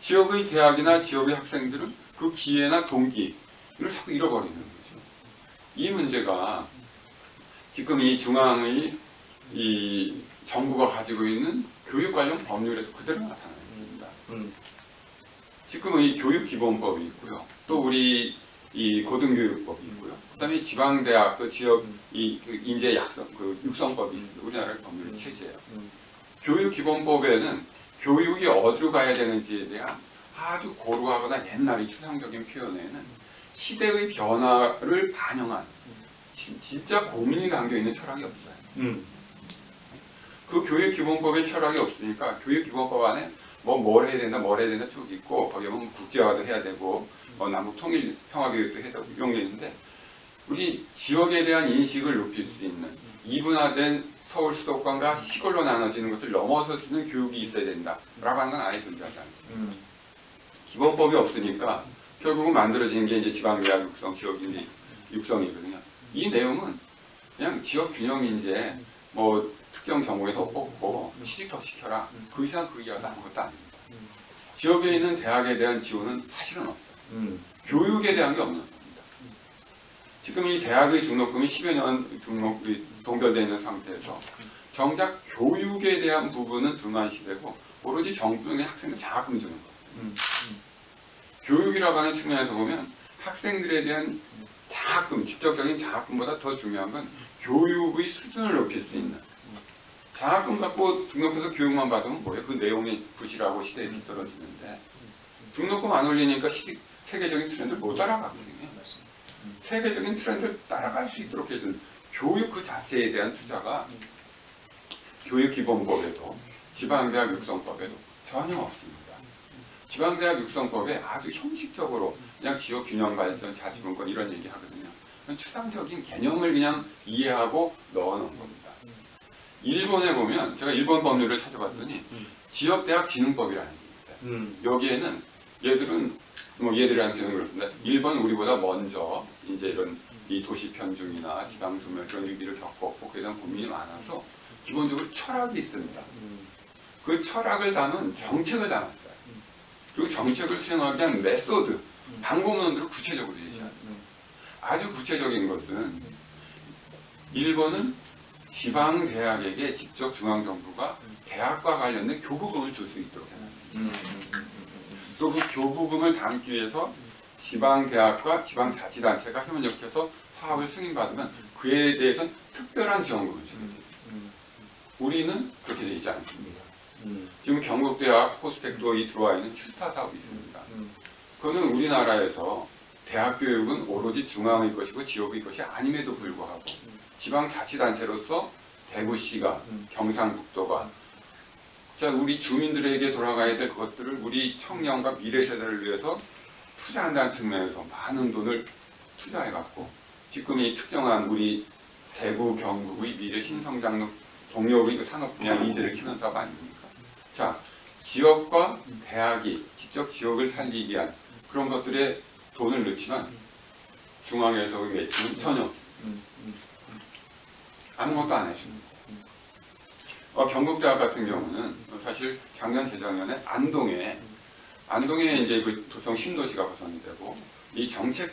지역의 대학이나 지역의 학생들은 그 기회나 동기를 자꾸 잃어버리는 거죠. 이 문제가 지금 이 중앙의 이 정부가 가지고 있는 교육 관련 법률에서 그대로 나타나는 겁니다. 지금 이 교육기본법이 있고요. 또 우리 이 고등교육법이 있고요. 그다음에 지방대학, 또 지역 이 인재 약성, 그 육성법이 있습니다. 우리나라의 법률의 체제예요. 교육기본법에는 교육이 어디로 가야 되는지에 대한 아주 고루하거나 옛날의 추상적인 표현에는 시대의 변화를 반영한 진짜 고민이 담겨 있는 철학이 없어요. 그 교육기본법의 철학이 없으니까 교육기본법 안에 뭘 해야 된다 쭉 있고 거기에 보면 국제화도 해야 되고 남북 통일 평화교육도 해야 되고 이런 게 있는데 우리 지역에 대한 인식을 높일 수 있는 이분화된 서울 수도권과 시골로 나눠지는 것을 넘어서는 교육이 있어야 된다라고 하는 건 아예 존재하지 않습니다. 기본법이 없으니까 결국은 만들어지는 게 이제 지방대학 육성, 지역인재 육성이거든요. 이 내용은 그냥 지역 균형 인재 특정 전공에서 뽑고 취직 더 시켜라. 그 이상 그 이하가 아무것도 아닙니다. 지역에 있는 대학에 대한 지원은 사실은 없어요. 교육에 대한 게 없는 겁니다. 지금 이 대학의 등록금이 10여 년 등록이 동결되어 있는 상태에서 정작 교육에 대한 부분은 등한시되고 오로지 정부는 학생들 장학금 주는 거예요. 교육이라고 하는 측면에서 보면 학생들에 대한 장학금, 직접적인 장학금보다 더 중요한 건 교육의 수준을 높일 수 있는 장학금 갖고 등록해서 교육만 받으면 뭐예요? 그 내용이 부실하고 시대에 뒤떨어지는데 등록금 안 올리니까 세계적인 트렌드를 못 따라가거든요. 세계적인 트렌드를 따라갈 수 있도록 해주는 교육 그 자체에 대한 투자가 교육기본법에도 지방대학 육성법에도 전혀 없습니다. 지방대학 육성법에 아주 형식적으로 그냥 지역 균형 발전, 자치분권 이런 얘기 하거든요. 추상적인 개념을 그냥 이해하고 넣어놓은 겁니다. 일본에 보면 제가 일본 법률을 찾아봤더니 지역대학 진흥법이라는 게 있어요. 여기에는 얘들은 뭐 예들이라는 표현은 그렇습니다. 일본 우리보다 먼저 이제 이런 이 도시 편중이나 지방 소멸 그런 위기를 겪었고 그에 대한 고민이 많아서 기본적으로 철학이 있습니다. 그 철학을 담은 정책을 담았어요. 그리고 정책을 수행하기 위한 메소드, 방법론들을 구체적으로 제시합니다. 아주 구체적인 것은 일본은 지방 대학에게 직접 중앙 정부가 대학과 관련된 교부금을 줄 수 있도록 해놨습니다. 또 그 교부금을 담기 위해서 지방 대학과 지방 자치단체가 협력해서 사업을 승인받으면 그에 대해서는 특별한 지원금을 주게 됩니다. 우리는 그렇게 되지 않습니다. 지금 경북대학 포스텍도에 들어와 있는 큐스타 사업이 있습니다. 그거는 우리나라에서 대학 교육은 오로지 중앙의 것이고 지역의 것이 아님에도 불구하고 지방자치단체로서 대구시가, 경상북도가 자 우리 주민들에게 돌아가야 될 것들을 우리 청년과 미래 세대를 위해서 투자한다는 측면에서 많은 돈을 투자해갖고 지금 이 특정한 우리 대구, 경북의 미래 신성장 동력의 산업 분야 이들을 키우는 사업 아닙니까? 자, 지역과 대학이 직접 지역을 살리기 위한 그런 것들에 돈을 넣지만 중앙에서의 매칭은 전혀 아무것도 안 해줍니다. 경북대학 같은 경우는 사실 작년 재작년에 안동에 이제 그 도청 신도시가 구성이 되고 이 정책을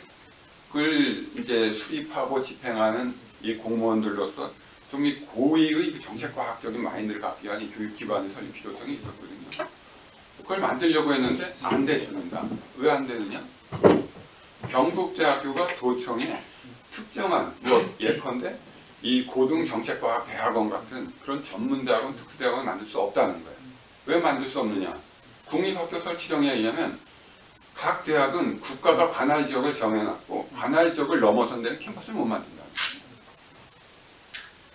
이제 수립하고 집행하는 이 공무원들로서 좀 이 고위의 정책과학적인 마인드를 갖기 위한 이 교육 기반을 설립 필요성이 있었거든요. 그걸 만들려고 했는데 안 됐습니다. 왜 안 되느냐? 경북대학교가 도청에 특정한 뭐 예컨대 이 고등정책과학 대학원 같은 그런 전문대학원, 특수대학원을 만들 수 없다는 거예요. 왜 만들 수 없느냐? 국립학교 설치령에 의하면 각 대학은 국가가 관할 지역을 정해놨고 관할 지역을 넘어선 데는 캠퍼스를 못 만든다.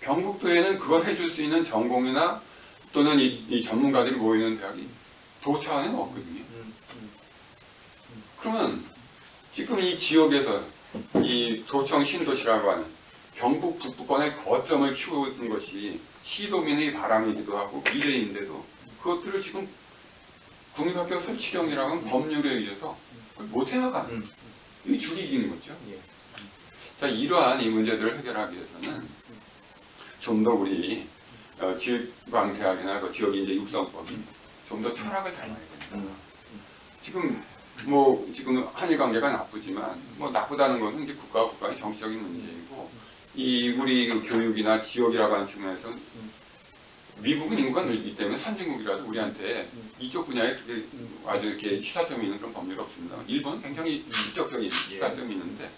경북도에는 그걸 해줄 수 있는 전공이나 또는 이 전문가들이 모이는 대학이 도 차원에는 없거든요. 그러면 지금 이 지역에서 이 도청 신도시라고 하는 경북 북부권의 거점을 키우는 것이 시도민의 바람이기도 하고 미래인데도 그것들을 지금 국립학교 설치령이라고 하는 법률에 의해서 못 해나가는 이 줄이기는 거죠. 자, 이러한 이 문제들을 해결하기 위해서는 좀 더 우리 지방대학이나 그 지역의 이제 육성법이 좀 더 철학을 닮아야 됩니다. 지금 한일 관계가 나쁘지만 뭐 나쁘다는 것은 이제 국가와 국가의 정치적인 문제이고 이 우리 그 교육이나 지역이라고 하는 측면에서는 미국은 인구가 늘기 때문에 선진국이라도 우리한테 이쪽 분야에 아주 이렇게 시사점이 있는 그런 법률이 없습니다. 일본은 굉장히 직접적인 시사점이 있는데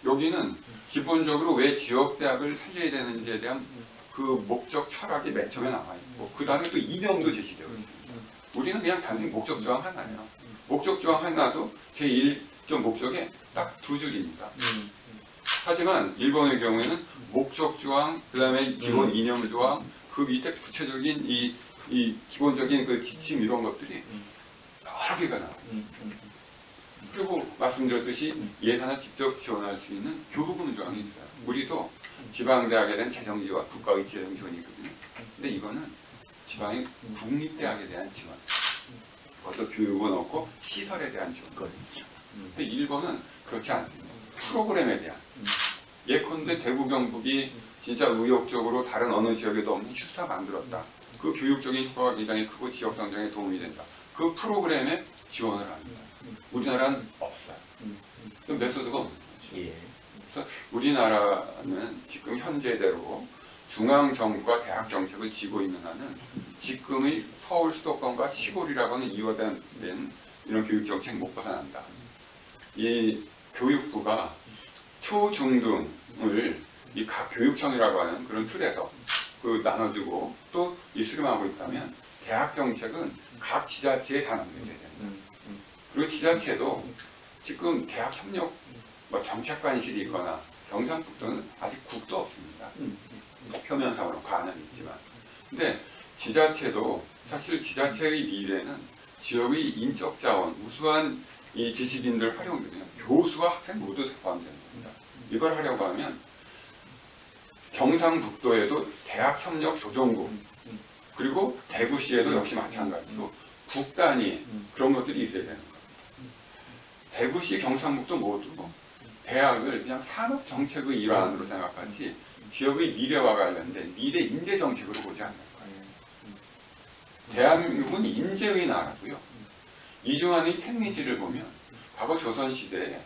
여기는 기본적으로 왜 지역대학을 살려야 되는지에 대한 그 목적 철학이 맨 처음에 나와있고 그 다음에 또 이념도 제시되어 있습니다. 우리는 그냥 단순히 목적조항 하나예요. 목적조항 하나도 제1점 목적에 딱 두 줄입니다. 하지만 일본의 경우에는 목적조항, 그 다음에 기본 이념조항, 그 밑에 구체적인 이 기본적인 그 지침 이런 것들이 여러 개가 나와요. 그리고 말씀드렸듯이 예산을 직접 지원할 수 있는 교부금 조항이 있어요. 우리도 지방대학에 대한 재정지원, 국가의 재정지원이 있거든요. 근데 이거는 지방의 국립대학에 대한 지원, 거기서 교육은 없고 시설에 대한 지원거든요. 근데 일본은 그렇지 않습니다. 프로그램에 대한 예컨대 대구 경북이 진짜 의욕적으로 다른 어느 지역에도 없는 슈스타 만들었다. 그 교육적인 효과가 굉장히 크고 지역 성장에 도움이 된다. 그 프로그램에 지원을 합니다. 우리나라는 없어요. 그 메소드가 없는 거죠. 그래서 우리나라는 지금 현재대로 중앙정부가 대학 정책을 쥐고 있는 한은 지금의 서울 수도권과 시골이라고 하는 이화된 이런 교육정책 못 벗어난다. 이 교육부가 초중등을 이 각 교육청이라고 하는 그런 틀에서 나눠주고 또 이 수렴하고 있다면 대학 정책은 각 지자체에 다 남겨져야 됩니다. 그리고 지자체도 지금 대학 협력 정책관실이 있거나 경상북도는 아직 국도 없습니다. 표면상으로 관은 있지만. 근데 지자체도 사실 지자체의 미래는 지역의 인적 자원, 우수한 이 지식인들 활용되면 교수와 학생 모두 포함되는 겁니다. 이걸 하려고 하면 경상북도에도 대학협력조정국 그리고 대구시에도 역시 마찬가지로 국단위 그런 것들이 있어야 되는 겁니다. 대구시, 경상북도 모두 대학을 그냥 산업 정책의 일환으로 생각하지 지역의 미래와 관련된 미래 인재 정책으로 보지 않는 거예요. 대한민국은 인재의 나라고요. 이중환의 택리지를 보면 과거 조선시대에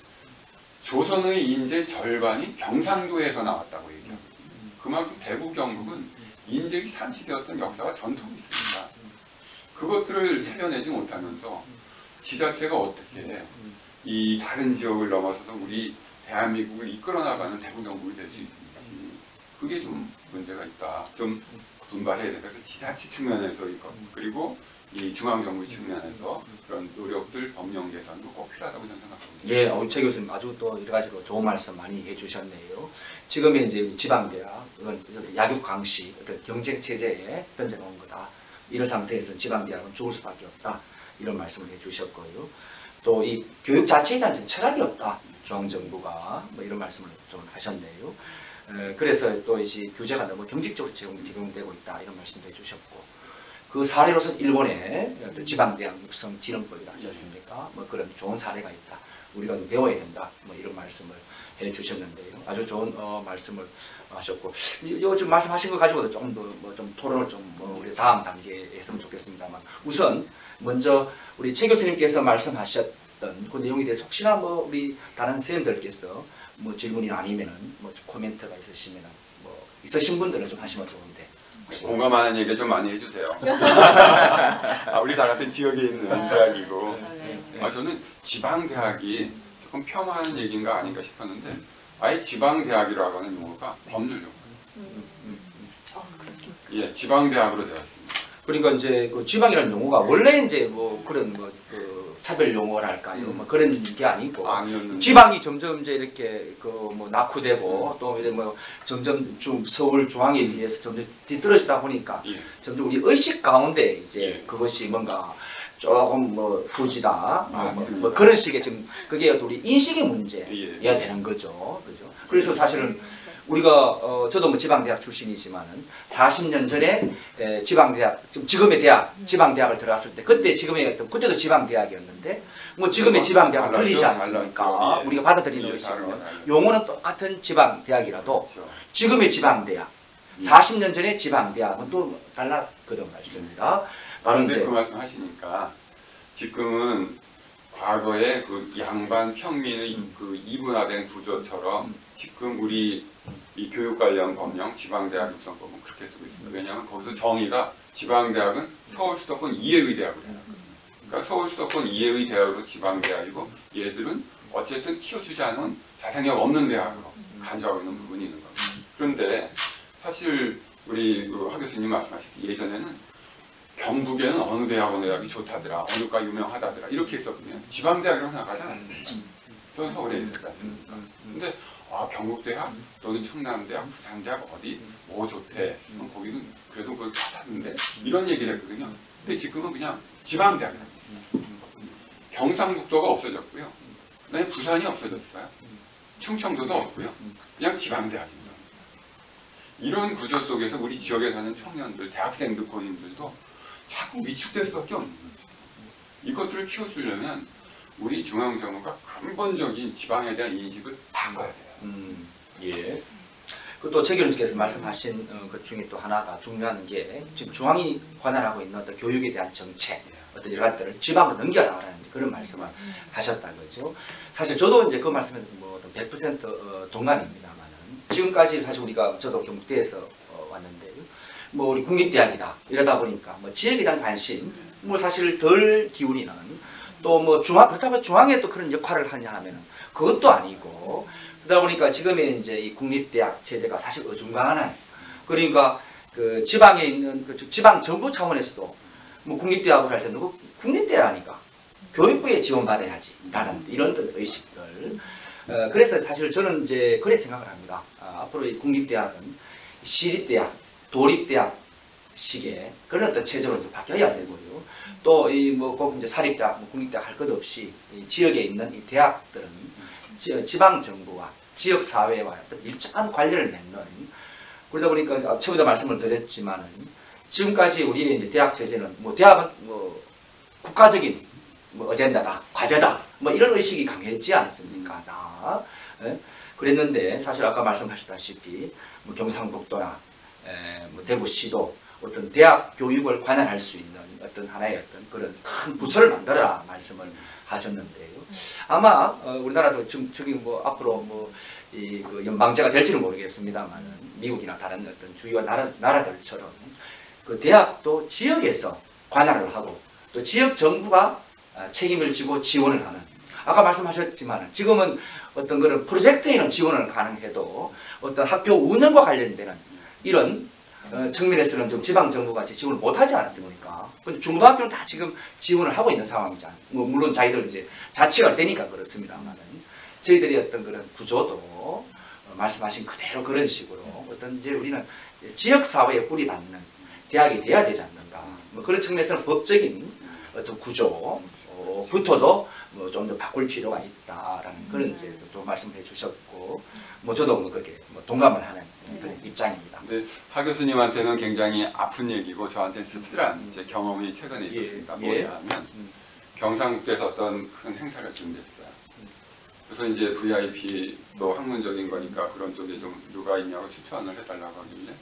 조선의 인재 절반이 경상도에서 나왔다고 얘기합니다. 그만큼 대구, 경북은 인재의 산시되었던 역사와 전통이 있습니다. 그것들을 살려내지 못하면서 지자체가 어떻게 이 다른 지역을 넘어서서 우리 대한민국을 이끌어 나가는 대구, 경북이 될 수 있는지 그게 좀 문제가 있다. 좀 분발해야 된다. 그래서 지자체 측면에서 이거 그리고 이 중앙정부 측면에서 그런 노력들 법령 개선도 꼭 필요하다고 저는 생각합니다. 예, 최 교수님 아주 또 여러 가지로 좋은 말씀 많이 해주셨네요. 지금의 이제 지방대학, 약육강시, 어떤 경쟁 체제에 던져놓은 거다. 이런 상태에서 지방대학은 죽을 수밖에 없다. 이런 말씀을 해주셨고요. 또 이 교육 자체에 대한 철학이 없다. 중앙정부가 뭐 이런 말씀을 좀 하셨네요. 그래서 또 이제 교재가 너무 경직적으로 제공되고 있다. 이런 말씀도 해주셨고. 그 사례로서 일본의 지방대학 육성 지원법이라 하셨습니까? 뭐 그런 좋은 사례가 있다. 우리가 배워야 된다. 뭐 이런 말씀을 해주셨는데요. 아주 좋은 말씀을 하셨고, 요즘 말씀하신 거 가지고도 좀 더 뭐 좀 토론을 좀 우리 다음 단계에 했으면 좋겠습니다만, 우선 먼저 우리 최 교수님께서 말씀하셨던 그 내용에 대해서 혹시나 뭐 우리 다른 선생님들께서 뭐 질문이나 아니면은 뭐 코멘트가 있으시면은 뭐 있으신 분들은 좀 하시면 좋은데. 공감하는 얘기 좀 많이 해주세요. 우리 다 같은 지역에 있는 대학이고 저는 지방대학이 조금 폄하하는 얘기인가 아닌가 싶었는데 아예 지방대학이라고 하는 용어가 법률 용어예요. 그렇습니까? 예, 지방대학으로 되어 있습니다. 그러니까 이제 그 지방이라는 용어가 원래 이제 뭐 그런 뭐 그 차별 용어랄까요? 뭐 그런 게 아니고 아니었는데 지방이 점점 이제 이렇게 그 뭐 낙후되고 또 이제 뭐 점점 서울 중앙에 비해서 점점 뒤떨어지다 보니까 예. 점점 우리 의식 가운데 이제 예. 그것이 뭔가 조금 뭐 후지다 뭐 맞습니다. 그런 식의 지금 그게 우리 인식의 문제야 예. 되는 거죠, 그죠? 그래서 사실은 우리가 저도 뭐 지방대학 출신이지만은 40년 전에 지방대학 지금의 대학 지방대학을 들어갔을 때 그때 지금의 그때도 지방대학이었는데 뭐 지금의 지방대학은 틀리지 않습니까? 달랐죠. 예. 우리가 받아들이는 예, 것이고 달라요. 용어는 똑같은 지방대학이라도 그렇죠. 지금의 지방대학 40년 전에 지방대학은 또 달랐거든 말씀입니다. 바로 그런데 이제 그 말씀 하시니까 지금은 과거의 그 양반 평민의 그 이분화된 구조처럼 지금 우리 이 교육 관련 법령 지방대학 육성법은 그렇게 쓰고 있습니다. 왜냐하면 거기서 정의가 지방대학은 서울 수도권 이외의 대학을 해요. 그러니까 서울 수도권 이외의 대학으로 지방대학이고 얘들은 어쨌든 키워주지 않은 자생력 없는 대학으로 간주하고 있는 부분이 있는 겁니다. 그런데 사실 우리 그 하 교수님 말씀하셨듯이 예전에는 경북에는 어느 대학이 좋다더라, 어느 과 유명하다더라 이렇게 했었거든요. 지방대학이라고 생각하지 않았습니다. 저는 서울에 있었지 않습니까? 근데 경북대학 또는 충남대학, 부산대학 어디 뭐 좋대. 그럼 거기는 그래도 그걸 찾았는데 이런 얘기를 했거든요. 근데 지금은 그냥 지방대학이라고. 경상북도가 없어졌고요. 그다음에 부산이 없어졌어요. 충청도도 없고요. 그냥 지방대학입니다. 이런 구조 속에서 우리 지역에 사는 청년들, 대학생들, 고인들도 자꾸 위축될 수밖에 없는 거죠. 이것들을 키워주려면 우리 중앙정부가 근본적인 지방에 대한 인식을 바꿔야 돼요. 예. 또 최 교수님께서 말씀하신 것 중에 또 하나가 중요한 게 지금 중앙이 관할하고 있는 어떤 교육에 대한 정책, 어떤 여러 가지들을 지방으로 넘겨나가라는 그런 말씀을 하셨다는 거죠. 사실 저도 이제 그 말씀에 뭐 100% 동감입니다만은 지금까지 사실 우리가 저도 경북대에서 왔는데요. 뭐 우리 국립대학이다 이러다 보니까 뭐 지역에 대한 관심, 뭐 사실 덜 기울이는 또 뭐 그렇다고 중앙에 또 그런 역할을 하냐 하면은 그것도 아니고 그러다 보니까 지금의 이제 이 국립대학 체제가 사실 어중간하네. 그러니까 그 지방에 있는 그 지방 정부 차원에서도 뭐 국립대학을 할 때는 국립대학이니까 교육부에 지원받아야지라는 이런 의식들. 그래서 사실 저는 이제 그렇게 생각을 합니다. 앞으로 이 국립대학은 시립대학, 도립대학 식의 그런 어떤 체제로 이제 바뀌어야 되고요. 또 이 뭐 꼭 이제 사립대학, 뭐 국립대학 할 것 없이 이 지역에 있는 이 대학들은 지방 정부와 지역 사회와 어떤 일정한 관련을 맺는 그러다 보니까 처음에도 말씀을 드렸지만은 지금까지 우리의 이제 대학 체제는 뭐 대학은 뭐 국가적인 뭐 어젠다다, 과제다 뭐 이런 의식이 강했지 않습니까? 다. 예? 그랬는데 사실 아까 말씀하셨다시피 뭐 경상북도나 뭐 대구시도 어떤 대학 교육을 관할할 수 있는 어떤 하나의 어떤 그런 큰 부서를 만들어라 말씀을 하셨는데요. 아마 우리나라도 지금 뭐 앞으로 뭐 그 연방제가 될지는 모르겠습니다만 미국이나 다른 어떤 주요 나라들처럼 그 대학도 지역에서 관할을 하고 또 지역 정부가 책임을 지고 지원을 하는. 아까 말씀하셨지만 지금은 어떤 그런 프로젝트에는 지원을 가능해도 어떤 학교 운영과 관련되는 이런 측면에서는 좀 지방 정부가 지원을 못하지 않습니까? 중고등학교는 다 지금 지원을 하고 있는 상황이잖아요. 뭐 물론 자기들 이제 자치가 되니까 그렇습니다만은 저희들이 어떤 그런 구조도 말씀하신 그대로 그런 식으로 어떤 이제 우리는 지역 사회에 뿌리 받는 대학이 돼야 되지 않는가. 뭐 그런 측면에서는 법적인 어떤 구조부터도 뭐 좀 더 바꿀 필요가 있다라는 그런 이제 좀 말씀해 주셨고, 뭐 저도 뭐 그렇게 뭐 동감을 하는 그런 입장입니다. 네, 하 교수님한테는 굉장히 아픈 얘기고 저한테는 씁쓸한 이제 경험이 최근에 있었습니다. 뭐냐면 경상북도에서 어떤 큰 행사를 준비했어요. 그래서 이제 VIP도 학문적인 거니까 그런 쪽에 좀 누가 있냐고 추천을 해달라고 하길래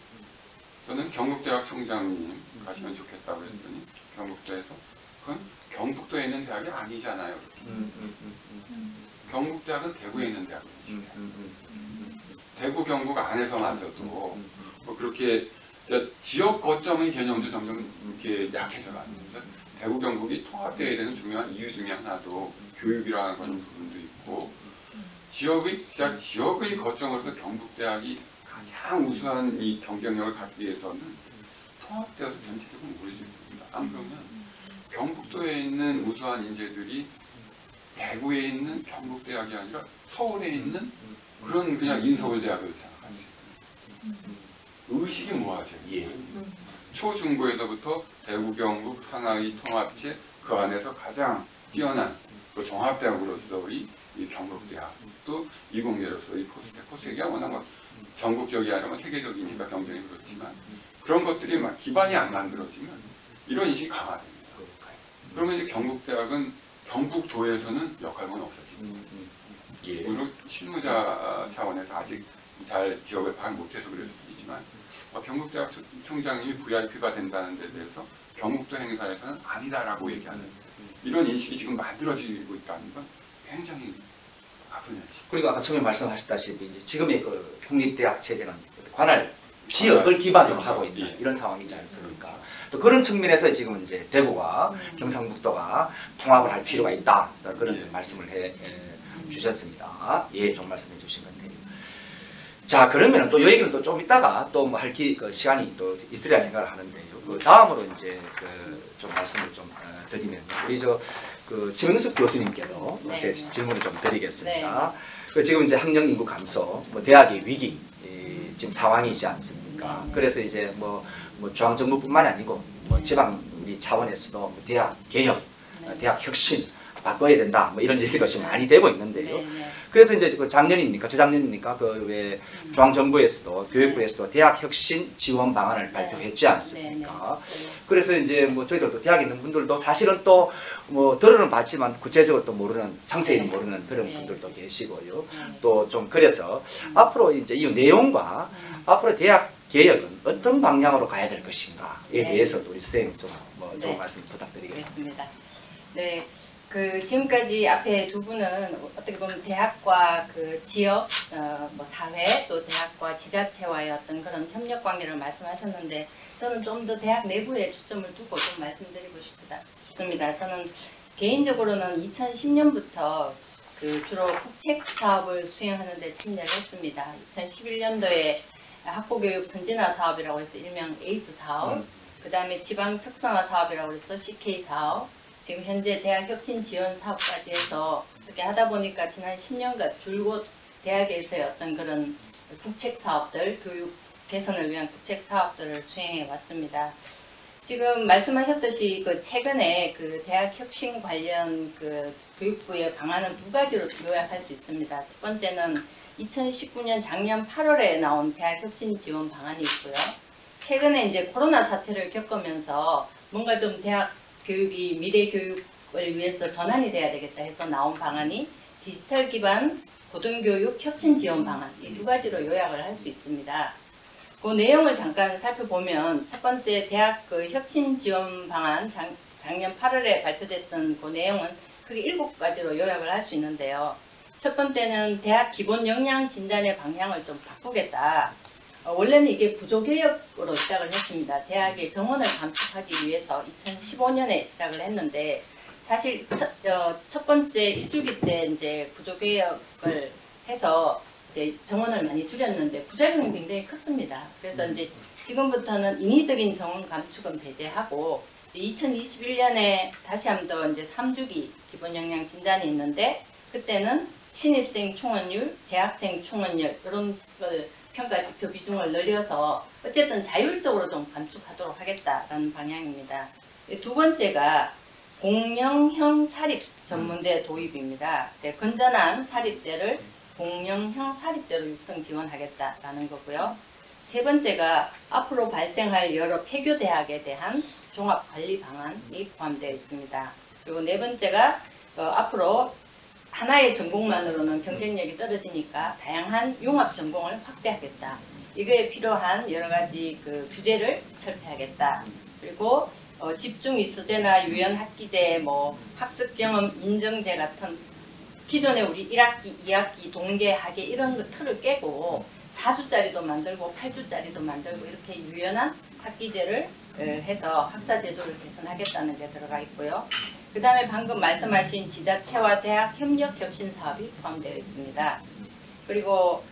저는 경북대학 총장님 가시면 좋겠다고 했더니 경북대에서 그건 경북도에 있는 대학이 아니잖아요. 경북대학은 대구에 있는 대학이죠. 대구 경북 안에서마저도 뭐 그렇게 지역 거점의 개념도 점점 이렇게 약해져 가는데 대구 경북이 통합되어야 되는 중요한 이유 중에 하나도 교육이라는 그런 부분도 있고 지역의 거점으로서 경북대학이 가장 우수한 이 경쟁력을 갖기 위해서는 통합되어서 전체적으로 모여져야 됩니다. 안 그러면 경북도에 있는 우수한 인재들이 대구에 있는 경북대학이 아니라 서울에 있는 그런 그냥 인서울대학을 생각하시죠. 의식이 모아져요. 초중고에서부터 대구, 경북, 상하이 통합체 그 안에서 가장 뛰어난 그 종합대학으로서의 이 경북대학 또 이공계로서 이 포스텍이 워낙 전국적이 아니라 세계적이니까 경쟁이 그렇지만 그런 것들이 막 기반이 안 만들어지면 이런 인식이 강화됩니다. 그러면 이제 경북대학은 경북도에서는 역할은 없어집니다. 물론 실무자 차원에서 아직 잘 지역을 파악 못해서 그럴 수도 있지만 경북대학 총장님이 VIP가 된다는 데 대해서 경북도 행사에서는 아니다라고 얘기하는 이런 인식이 지금 만들어지고 있다는 건 굉장히 아픈 현실. 그리고 아까 처음에 말씀하셨다시피 이제 지금의 그 국립대학 체제는 관할 지역을 기반으로 하고 있는 이런 상황이지 않습니까? 또 그런 측면에서 지금 이제 대구와 경상북도가 통합을 할 필요가 있다. 그런 말씀을 해 주셨습니다. 좀 말씀해 주신 건데요. 자, 그러면 또 이 얘기는 또 좀 이따가 또 뭐 할 시간이 또 있으리라 생각을 하는데요. 그 다음으로 이제 좀 말씀을 좀 드리면 우리 그 지명숙 교수님께도 제 질문을 좀 드리겠습니다. 지금 이제 학령 인구 감소, 뭐 대학의 위기 지금 상황이지 않습니까? 그래서 이제 뭐 중앙정부뿐만이 아니고 뭐 지방 우리 차원에서도 뭐 대학 개혁, 대학 혁신 바꿔야 된다. 뭐 이런 얘기도 지금 많이 되고 있는데요. 그래서 이제 그 작년입니까? 저작년입니까? 그 왜 중앙정부에서도 교육부에서도 대학 혁신 지원 방안을 발표했지 않습니까? 그래서 이제 뭐 저희들도 대학에 있는 분들도 사실은 또 뭐 들어는 봤지만 구체적으로 또 모르는 상세히 모르는 그런 분들도 계시고요. 또 좀 그래서 앞으로 이제 이 내용과 앞으로 대학 개혁은 어떤 방향으로 가야 될 것인가에 대해서도 우리 선생님 좀 말씀 부탁드리겠습니다. 네. 그 지금까지 앞에 두 분은 어떻게 보면 대학과 그 지역, 뭐 사회 또 대학과 지자체와의 어떤 그런 협력 관계를 말씀하셨는데 저는 좀 더 대학 내부에 초점을 두고 좀 말씀드리고 싶습니다. 저는 개인적으로는 2010년부터 그 주로 국책 사업을 수행하는 데 참여를 했습니다. 2011년도에 학부교육 선진화 사업이라고 해서 일명 에이스 사업, 그 다음에 지방 특성화 사업이라고 해서 CK 사업, 지금 현재 대학 혁신 지원 사업까지 해서 그렇게 하다 보니까 지난 10년간 줄곧 대학에서의 어떤 그런 국책 사업들, 교육 개선을 위한 국책 사업들을 수행해 왔습니다. 지금 말씀하셨듯이 그 최근에 그 대학 혁신 관련 그 교육부의 방안은 두 가지로 요약할 수 있습니다. 첫 번째는 2019년 작년 8월에 나온 대학 혁신 지원 방안이 있고요. 최근에 이제 코로나 사태를 겪으면서 뭔가 좀 대학 교육이 미래 교육 대학을 위해서 전환이 돼야 되겠다 해서 나온 방안이 디지털 기반 고등교육 혁신 지원 방안, 이 두 가지로 요약을 할 수 있습니다. 그 내용을 잠깐 살펴보면 첫 번째 대학 그 혁신 지원 방안 작년 8월에 발표됐던 그 내용은 크게 7가지로 요약을 할 수 있는데요. 첫 번째는 대학 기본 역량 진단의 방향을 좀 바꾸겠다. 원래는 이게 구조개혁으로 시작을 했습니다. 대학의 정원을 감축하기 위해서 2015년에 시작을 했는데 사실 첫 번째 1주기 때 이제 구조개혁을 해서 이제 정원을 많이 줄였는데 부작용이 굉장히 컸습니다. 그래서 이제 지금부터는 인위적인 정원 감축은 배제하고 2021년에 다시 한 번 더 이제 3주기 기본 역량 진단이 있는데 그때는 신입생 충원율, 재학생 충원율 이런 걸 평가 지표 비중을 늘려서 어쨌든 자율적으로 좀 감축하도록 하겠다라는 방향입니다. 두 번째가 공영형 사립 전문대 도입입니다. 건전한 사립대를 공영형 사립대로 육성 지원하겠다라는 거고요. 세 번째가 앞으로 발생할 여러 폐교 대학에 대한 종합 관리 방안이 포함되어 있습니다. 그리고 네 번째가 앞으로 하나의 전공만으로는 경쟁력이 떨어지니까 다양한 융합 전공을 확대하겠다. 이거에 필요한 여러 가지 그 규제를 철폐하겠다. 그리고 집중 이수제나 유연 학기제, 뭐 학습 경험 인정제 같은 기존에 우리 1학기, 2학기, 동계, 하계 이런 거 틀을 깨고 4주짜리도 만들고 8주짜리도 만들고 이렇게 유연한 학기제를 해서 학사 제도를 개선하겠다는 게 들어가 있고요. 그 다음에 방금 말씀하신 지자체와 대학 협력 혁신 사업이 포함되어 있습니다. 그리고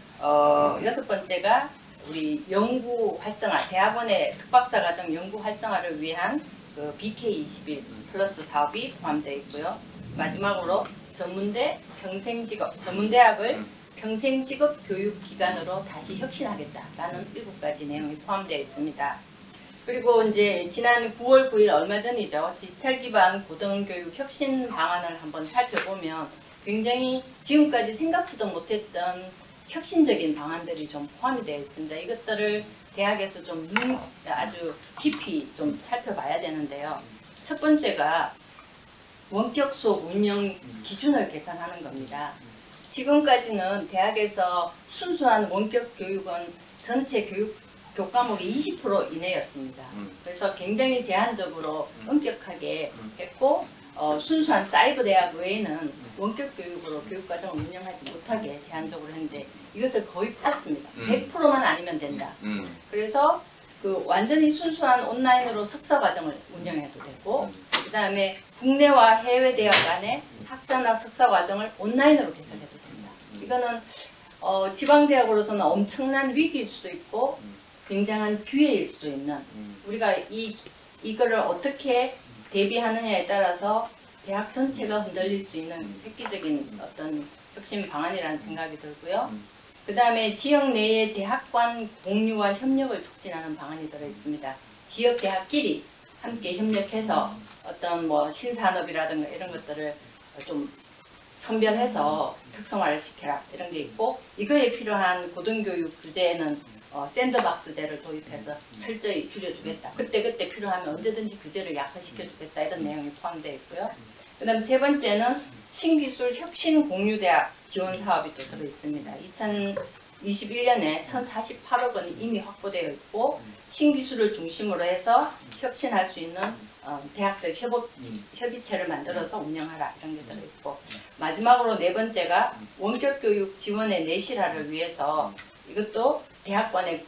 여섯 번째가 우리 연구 활성화, 대학원의 석박사 과정 연구 활성화를 위한 그 BK21 플러스 사업이 포함되어 있고요. 마지막으로 전문대 평생직업, 전문대학을 평생직업 교육기관으로 다시 혁신하겠다라는 7가지 내용이 포함되어 있습니다. 그리고 이제 지난 9월 9일 얼마 전이죠. 디지털 기반 고등교육 혁신 방안을 한번 살펴보면 굉장히 지금까지 생각지도 못했던 혁신적인 방안들이 좀 포함이 되어 있습니다. 이것들을 대학에서 좀 아주 깊이 좀 살펴봐야 되는데요. 첫 번째가 원격 수업 운영 기준을 개선하는 겁니다. 지금까지는 대학에서 순수한 원격 교육은 전체 교과목의 20% 이내였습니다. 그래서 굉장히 제한적으로 엄격하게 했고 순수한 사이버 대학 외에는 원격 교육으로 교육과정을 운영하지 못하게 제한적으로 했는데 이것을 거의 풀었습니다. 100%만 아니면 된다. 그래서 그 완전히 순수한 온라인으로 석사과정을 운영해도 되고 그 다음에 국내와 해외 대학 간의 학사나 석사과정을 온라인으로 개설해도 됩니다. 이거는 지방대학으로서는 엄청난 위기일 수도 있고 굉장한 기회일 수도 있는 우리가 이거를 어떻게 대비하느냐에 따라서 대학 전체가 흔들릴 수 있는 획기적인 어떤 혁신 방안이라는 생각이 들고요. 그 다음에 지역 내의 대학간 공유와 협력을 촉진하는 방안이 들어 있습니다. 지역 대학끼리 함께 협력해서 어떤 뭐 신산업이라든가 이런 것들을 좀 선별해서 특성화를 시켜라 이런 게 있고 이거에 필요한 고등교육 규제는 샌드박스제를 도입해서 철저히 줄여주겠다. 그때 필요하면 언제든지 규제를 약화시켜주겠다 이런 내용이 포함되어 있고요. 그 다음 세 번째는 신기술 혁신 공유대학 지원 사업이 또 들어있습니다. 2021년에 1,048억 원이 이미 확보되어 있고 신기술을 중심으로 해서 혁신할 수 있는 대학들 협의체를 만들어서 운영하라 이런 게 들어있고 마지막으로 네 번째가 원격교육 지원의 내실화를 위해서 이것도 대학관에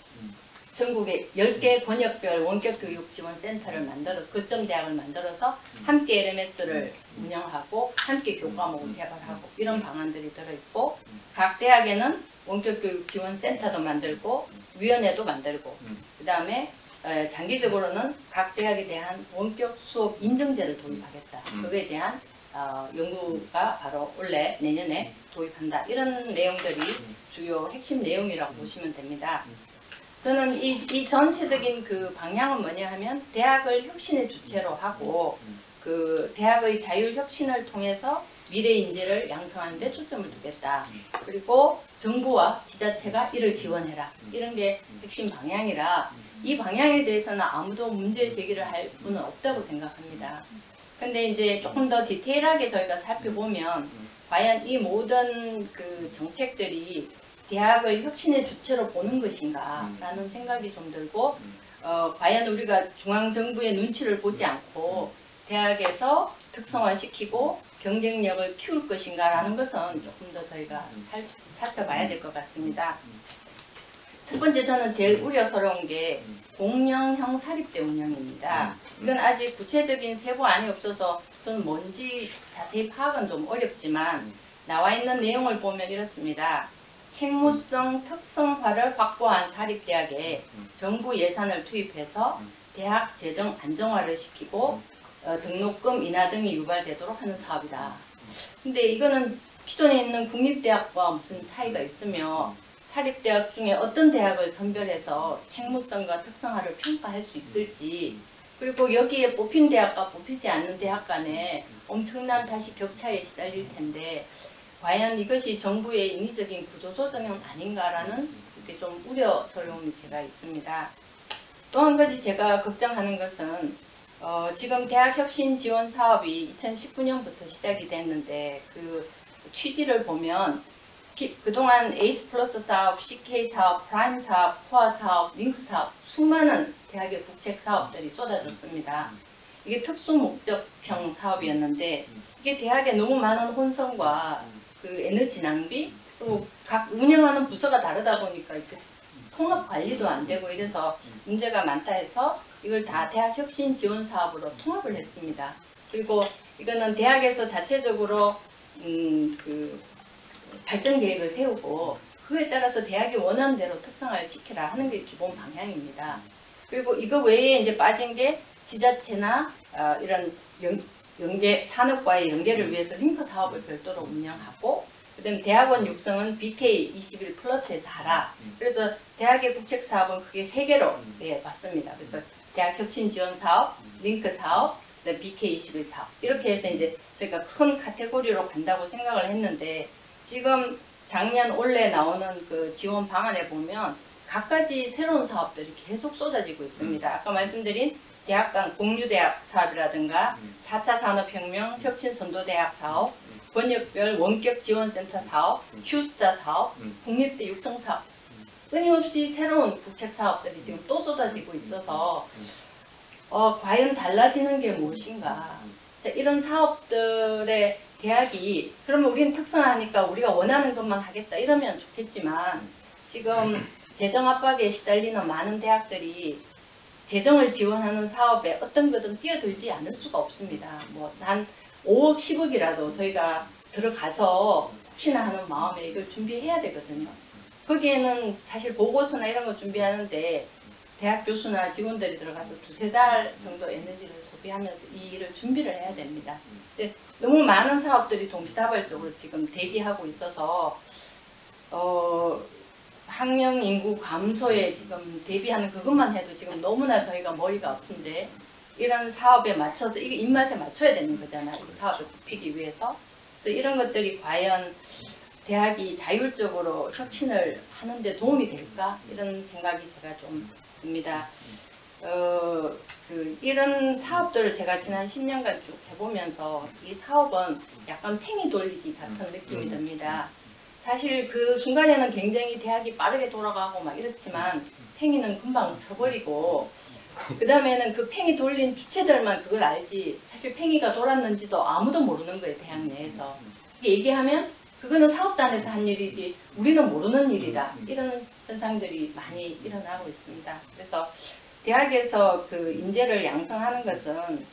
전국에 10개 권역별 원격교육 지원센터를 만들어 거점 대학을 만들어서 함께 LMS를 운영하고 함께 교과목을 개발하고 이런 방안들이 들어있고 각 대학에는 원격교육 지원센터도 만들고 위원회도 만들고 그 다음에 장기적으로는 각 대학에 대한 원격 수업 인증제를 도입하겠다. 그거에 대한 연구가 바로 올해 내년에 도입한다. 이런 내용들이 주요 핵심 내용이라고 보시면 됩니다. 저는 이 전체적인 그 방향은 뭐냐 하면 대학을 혁신의 주체로 하고 그 대학의 자율 혁신을 통해서 미래 인재를 양성하는 데 초점을 두겠다. 그리고 정부와 지자체가 이를 지원해라. 이런 게 핵심 방향이라 이 방향에 대해서는 아무도 문제 제기를 할 분은 없다고 생각합니다. 근데 이제 조금 더 디테일하게 저희가 살펴보면 과연 이 모든 그 정책들이 대학을 혁신의 주체로 보는 것인가라는 생각이 좀 들고 과연 우리가 중앙정부의 눈치를 보지 않고 대학에서 특성화시키고 경쟁력을 키울 것인가라는 것은 조금 더 저희가 살펴봐야 될 것 같습니다. 첫 번째 저는 제일 우려스러운 게 공영형 사립대 운영입니다. 이건 아직 구체적인 세부안이 없어서 저는 뭔지 자세히 파악은 좀 어렵지만 나와 있는 내용을 보면 이렇습니다. 책무성 특성화를 확보한 사립대학에 정부 예산을 투입해서 대학 재정 안정화를 시키고 등록금 인하 등이 유발되도록 하는 사업이다. 근데 이거는 기존에 있는 국립대학과 무슨 차이가 있으며 사립대학 중에 어떤 대학을 선별해서 책무성과 특성화를 평가할 수 있을지, 그리고 여기에 뽑힌 대학과 뽑히지 않는 대학 간에 엄청난 다시 격차에 시달릴 텐데 과연 이것이 정부의 인위적인 구조조정은 아닌가라는 이렇게 좀 우려스러움이 제가 있습니다. 또 한 가지 제가 걱정하는 것은 지금 대학혁신 지원 사업이 2019년부터 시작이 됐는데 그 취지를 보면 그동안 에이스 플러스 사업, CK 사업, 프라임 사업, 코어 사업, 링크 사업 수많은 대학의 국책 사업들이 쏟아졌습니다. 이게 특수 목적형 사업이었는데 이게 대학에 너무 많은 혼선과 그 에너지 낭비 그리고 각 운영하는 부서가 다르다 보니까 이렇게 통합 관리도 안 되고 이래서 문제가 많다 해서 이걸 다 대학 혁신 지원 사업으로 통합을 했습니다. 그리고 이거는 대학에서 자체적으로 그 발전 계획을 세우고 그에 따라서 대학이 원하는 대로 특성화를 시키라 하는 게 기본 방향입니다. 그리고 이거 외에 이제 빠진 게 지자체나 이런 연계 산업과의 연계를 위해서 링크 사업을 별도로 운영하고 그다음에 대학원 육성은 BK21 플러스에서 하라. 그래서 대학의 국책 사업은 크게 3개로 봤습니다. 그래서 대학 혁신 지원 사업, 링크 사업, BK21 사업 이렇게 해서 이제 저희가 큰 카테고리로 간다고 생각을 했는데 지금 작년 올해 나오는 그 지원 방안에 보면 각가지 새로운 사업들이 계속 쏟아지고 있습니다. 아까 말씀드린 대학 간 공유대학 사업이라든가 4차 산업혁명 혁신선도대학 사업, 번역별 원격 지원센터 사업, 휴스타 사업, 국립대 육성 사업 끊임없이 새로운 국책 사업들이 지금 또 쏟아지고 있어서 과연 달라지는 게 무엇인가. 자, 이런 사업들의 대학이 그러면 우리는 특성화하니까 우리가 원하는 것만 하겠다 이러면 좋겠지만 지금 재정 압박에 시달리는 많은 대학들이 재정을 지원하는 사업에 어떤 것든 뛰어들지 않을 수가 없습니다. 뭐 한 5억, 10억이라도 저희가 들어가서 혹시나 하는 마음에 이걸 준비해야 되거든요. 거기에는 사실 보고서나 이런 거 준비하는데 대학 교수나 직원들이 들어가서 2-3달 정도 에너지를 소비하면서 이 일을 준비를 해야 됩니다. 근데 너무 많은 사업들이 동시다발적으로 지금 대기하고 있어서 학령 인구 감소에 지금 대비하는 그것만 해도 지금 너무나 저희가 머리가 아픈데 이런 사업에 맞춰서 이게 입맛에 맞춰야 되는 거잖아요. 이 사업을 굽히기 위해서. 그래서 이런 것들이 과연 대학이 자율적으로 혁신을 하는데 도움이 될까? 이런 생각이 제가 좀 듭니다. 이런 사업들을 제가 지난 10년간 쭉 해보면서 이 사업은 약간 팽이 돌리기 같은 느낌이 듭니다. 사실 그 순간에는 굉장히 대학이 빠르게 돌아가고 막 이렇지만 팽이는 금방 서버리고 그 다음에는 그 팽이 돌린 주체들만 그걸 알지 사실 팽이가 돌았는지도 아무도 모르는 거예요. 대학 내에서. 얘기하면 그거는 사업단에서 한 일이지 우리는 모르는 일이다. 이런 현상들이 많이 일어나고 있습니다. 그래서 대학에서 그 인재를 양성하는 것은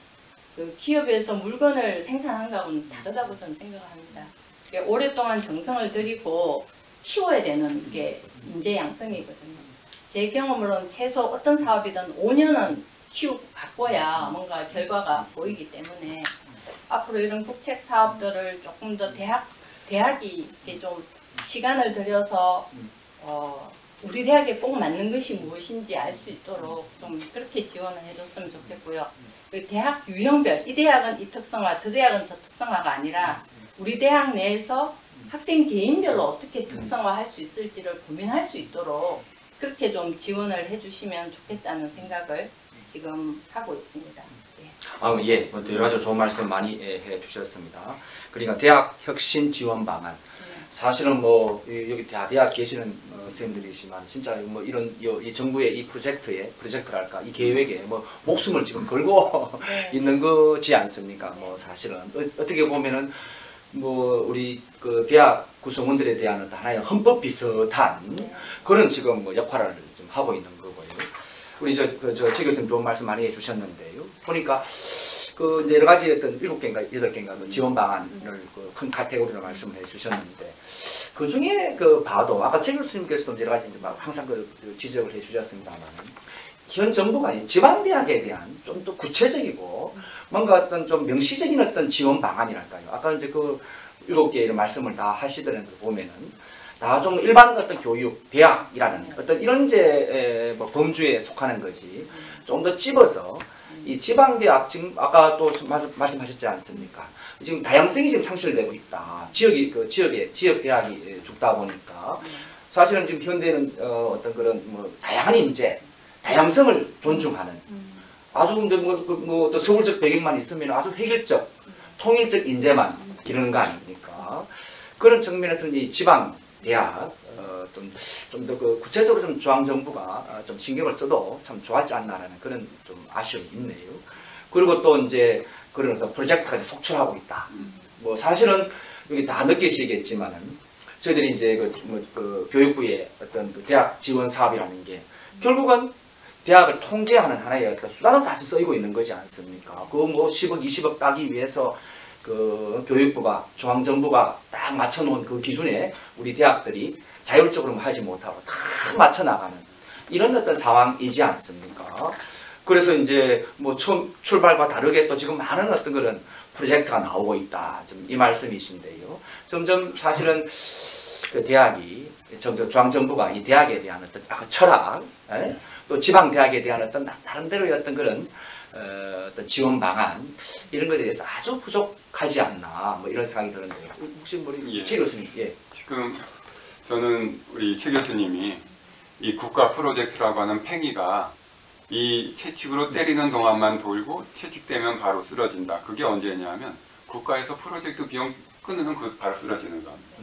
그 기업에서 물건을 생산하는 것하고는 다르다고 저는 생각합니다. 오랫동안 정성을 들이고 키워야 되는 게 인재 양성이거든요. 제 경험으로는 최소 어떤 사업이든 5년은 키우고 바꿔야 뭔가 결과가 보이기 때문에 앞으로 이런 국책 사업들을 조금 더 대학이 이렇게 좀 시간을 들여서 우리 대학에 꼭 맞는 것이 무엇인지 알 수 있도록 좀 그렇게 지원을 해줬으면 좋겠고요. 대학 유형별, 이 대학은 이 특성화, 저 대학은 저 특성화가 아니라 우리 대학 내에서 학생 개인별로 어떻게 특성화할 수 있을지를 고민할 수 있도록 그렇게 좀 지원을 해주시면 좋겠다는 생각을 지금 하고 있습니다. 네. 예, 뭐 여러 가지 좋은 말씀 많이 해주셨습니다. 그러니까 대학 혁신 지원 방안. 사실은 뭐 여기 대학 계시는 선생님들이지만 진짜 뭐 이런 이 정부의 이 프로젝트랄까 이 계획에 뭐 목숨을 지금 걸고 있는 거지 않습니까? 뭐 사실은 어떻게 보면은 뭐 우리 그 대학 구성원들에 대한 어떤 하나의 헌법 비슷한 그런 지금 뭐 역할을 좀 하고 있는 거고요. 우리 최 교수님 좋은 말씀 많이 해주셨는데요. 보니까 그 여러 가지 어떤 7개인가 8개인가 그 지원 방안을 그 큰 카테고리로 말씀을 해주셨는데 그 중에 그 봐도 아까 최 교수님께서도 여러 가지 이제 막 항상 그 지적을 해주셨습니다만 현 정부가 지방 대학에 대한 좀 더 구체적이고 뭔가 어떤 좀 명시적인 어떤 지원 방안이랄까요. 아까 이제 그 7개 이런 말씀을 다 하시더라도 보면은 다 좀 일반 어떤 교육, 대학이라는 어떤 이런 이제 뭐 범주에 속하는 거지 좀 더 찝어서 이 지방대학 지금 아까 또 말씀하셨지 않습니까? 지금 다양성이 지금 상실되고 있다. 지역 대학이 죽다 보니까 사실은 지금 현대는 어떤 그런 뭐 다양한 인재, 다양성을 존중하는 아주 또 서울적 배경만 있으면 아주 획일적, 통일적 인재만 기르는 거 아닙니까? 그런 측면에서는 이 지방 대학 좀 더 그 구체적으로 좀 중앙 정부가 좀 신경을 써도 참 좋았지 않나라는 그런 좀 아쉬움이 있네요. 그리고 또 이제 그런 어떤 프로젝트까지 속출하고 있다. 뭐 사실은 여기 다 느끼시겠지만은 저희들이 이제 그 교육부의 어떤 그 대학 지원 사업이라는 게 결국은 대학을 통제하는 하나의 어떤 수단으로 다시 쓰이고 있는 거지 않습니까? 그 뭐 10억, 20억 따기 위해서 그 교육부가 중앙정부가 딱 맞춰놓은 그 기준에 우리 대학들이 자율적으로 하지 못하고 다 맞춰 나가는 이런 어떤 상황이지 않습니까? 그래서 이제 뭐 처음 출발과 다르게 또 지금 많은 어떤 그런 프로젝트가 나오고 있다. 좀 이 말씀이신데요. 점점 사실은 그 대학이 점점 중앙정부가 이 대학에 대한 어떤 철학, 또 지방 대학에 대한 어떤 나름대로의 어떤 그런 어떤 지원 방안 이런 것에 대해서 아주 부족하지 않나 뭐 이런 생각이 드는데요. 혹시 우리 최 교수님, 지금 저는 우리 최 교수님이 이 국가 프로젝트라고 하는 팽이가 이 채찍으로 때리는 동안만 돌고 채찍되면 바로 쓰러진다. 그게 언제냐면 국가에서 프로젝트 비용 끊으면 그 바로 쓰러지는 겁니다.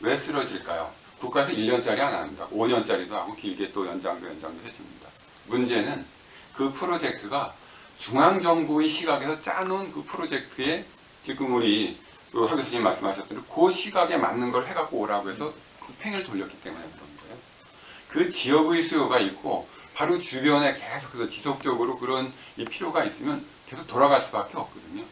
왜 쓰러질까요? 국가에서 1년짜리 안 합니다. 5년짜리도 하고 길게 또 연장도 해줍니다. 문제는 그 프로젝트가 중앙정부의 시각에서 짜놓은 그 프로젝트에 지금 우리 하 교수님 말씀하셨던 그 시각에 맞는 걸 해갖고 오라고 해서 그 팽을 돌렸기 때문에 그런 거예요. 그 지역의 수요가 있고 바로 주변에 계속해서 지속적으로 그런 이 필요가 있으면 계속 돌아갈 수밖에 없거든요.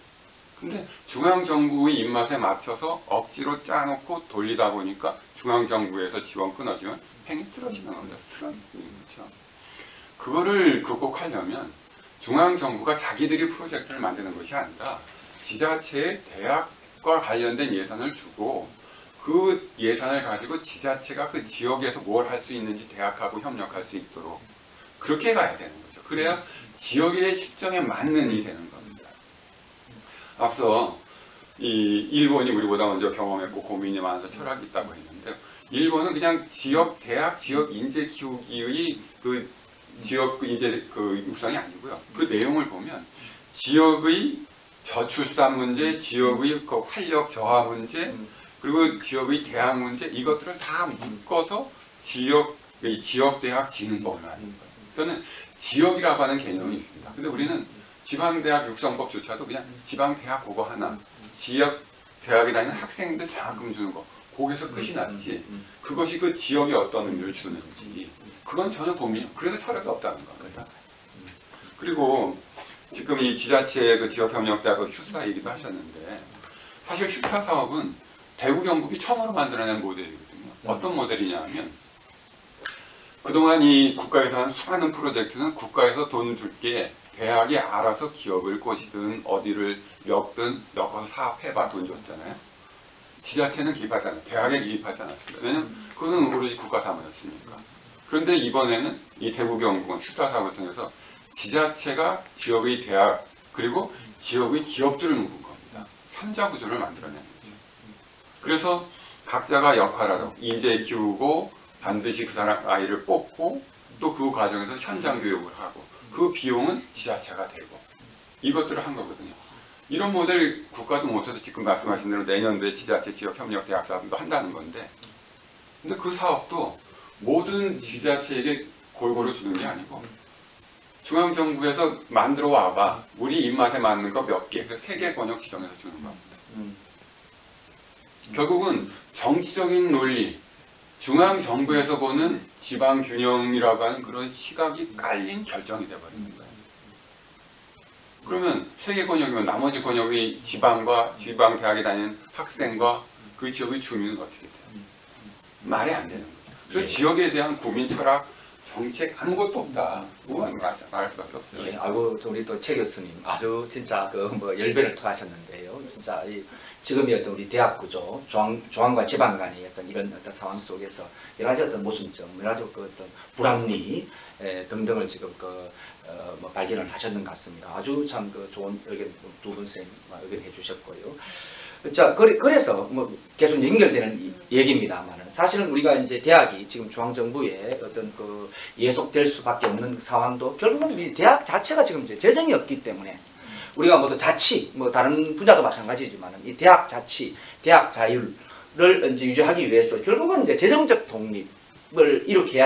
근데 중앙정부의 입맛에 맞춰서 억지로 짜놓고 돌리다 보니까 중앙정부에서 지원 끊어지면 팽이 쓰러지는 겁니다. 쓰러지는 거죠. 그거를 극복하려면 중앙정부가 자기들이 프로젝트를 만드는 것이 아니라 지자체의 대학과 관련된 예산을 주고 그 예산을 가지고 지자체가 그 지역에서 뭘 할 수 있는지 대학하고 협력할 수 있도록 그렇게 가야 되는 거죠. 그래야 지역의 실정에 맞는 일이 되는 겁니다. 앞서 이 일본이 우리보다 먼저 경험했고 고민이 많아서 철학이 있다고 했는데 일본은 그냥 지역 대학, 지역 인재 키우기의 그 지역 인재 그 육성이 아니고요. 그 내용을 보면 지역의 저출산 문제, 지역의 그 활력 저하 문제, 그리고 지역의 대학 문제 이것들을 다 묶어서 지역 대학 진흥법을 하는 거예요. 저는 지역이라고 하는 개념이 있습니다. 근데 우리는 지방대학 육성법조차도 그냥 지방대학 그거 하나, 지역 대학에 다니는 학생들 장학금 주는 거, 거기서 끝이 났지. 그것이 그 지역에 어떤 의미를 주는지, 그건 전혀 고민이, 그래서 철학이 없다는 겁니다. 그리고 지금 이 지자체 그 지역협력대학 휴사 얘기도 하셨는데, 사실 휴사 사업은 대구 경북이 처음으로 만들어낸 모델이거든요. 어떤 모델이냐면, 그동안 이 국가에서 한 수많은 프로젝트는 국가에서 돈 줄게 대학이 알아서 기업을 꼬시든 어디를 엮든 사업해봐 돈 줬잖아요. 지자체는 개입하잖아요. 대학에 개입하지 않았습니다. 왜냐면 그거는 오로지 국가 사무였으니까. 그런데 이번에는 이 대구 경북은 휴사 사업을 통해서 지자체가 지역의 대학 그리고 지역의 기업들을 묶은 겁니다. 3자 구조를 만들어내는 거죠. 그래서 각자가 역할하러 인재 키우고 반드시 그 사람 아이를 뽑고 또 그 과정에서 현장 교육을 하고 그 비용은 지자체가 되고 이것들을 한 거거든요. 이런 모델 국가도 못해서 지금 말씀하신 대로 내년도에 지자체 지역 협력 대학 사업도 한다는 건데, 근데 그 사업도 모든 지자체에게 골고루 주는 게 아니고 중앙정부에서 만들어 와봐, 우리 입맛에 맞는 거 몇 개, 3개 권역 지정해서 주는 겁니다. 결국은 정치적인 논리, 중앙정부에서 보는 지방균형이라고 하는 그런 시각이 깔린 결정이 돼버리는 거예요. 그러면 3개 권역이면 나머지 권역의 지방과 지방 대학에 다니는 학생과 그 지역의 주민은 어떻게 돼요? 말이 안 되는 거죠. 그래서 예. 지역에 대한 국민 철학, 정책 아무것도 없다. 말할 수밖에 없어요. 예, 아이고 우리 또 최 교수님 아주 진짜 그 뭐 열변을 토하셨는데요. 진짜 지금의 어떤 우리 대학 구조, 중앙과 지방 간의 어떤 이런 어떤 상황 속에서 여러 가지 어떤 모순점, 여러 가지 그 어떤 불합리 등등을 지금 뭐 발견을 하셨는 것 같습니다. 아주 참 그 좋은 의견 두 분 선생님 의견해 주셨고요. 자, 그래서 뭐 계속 연결되는 얘기입니다만은 사실은 우리가 이제 대학이 지금 중앙정부에 어떤 그 예속될 수밖에 없는 상황도 결국은 이 대학 자체가 지금 이제 재정이 없기 때문에 우리가 모두 자치, 뭐 다른 분야도 마찬가지지만은 이 대학 자치, 대학 자율을 이제 유지하기 위해서 결국은 이제 재정적 독립을 이렇게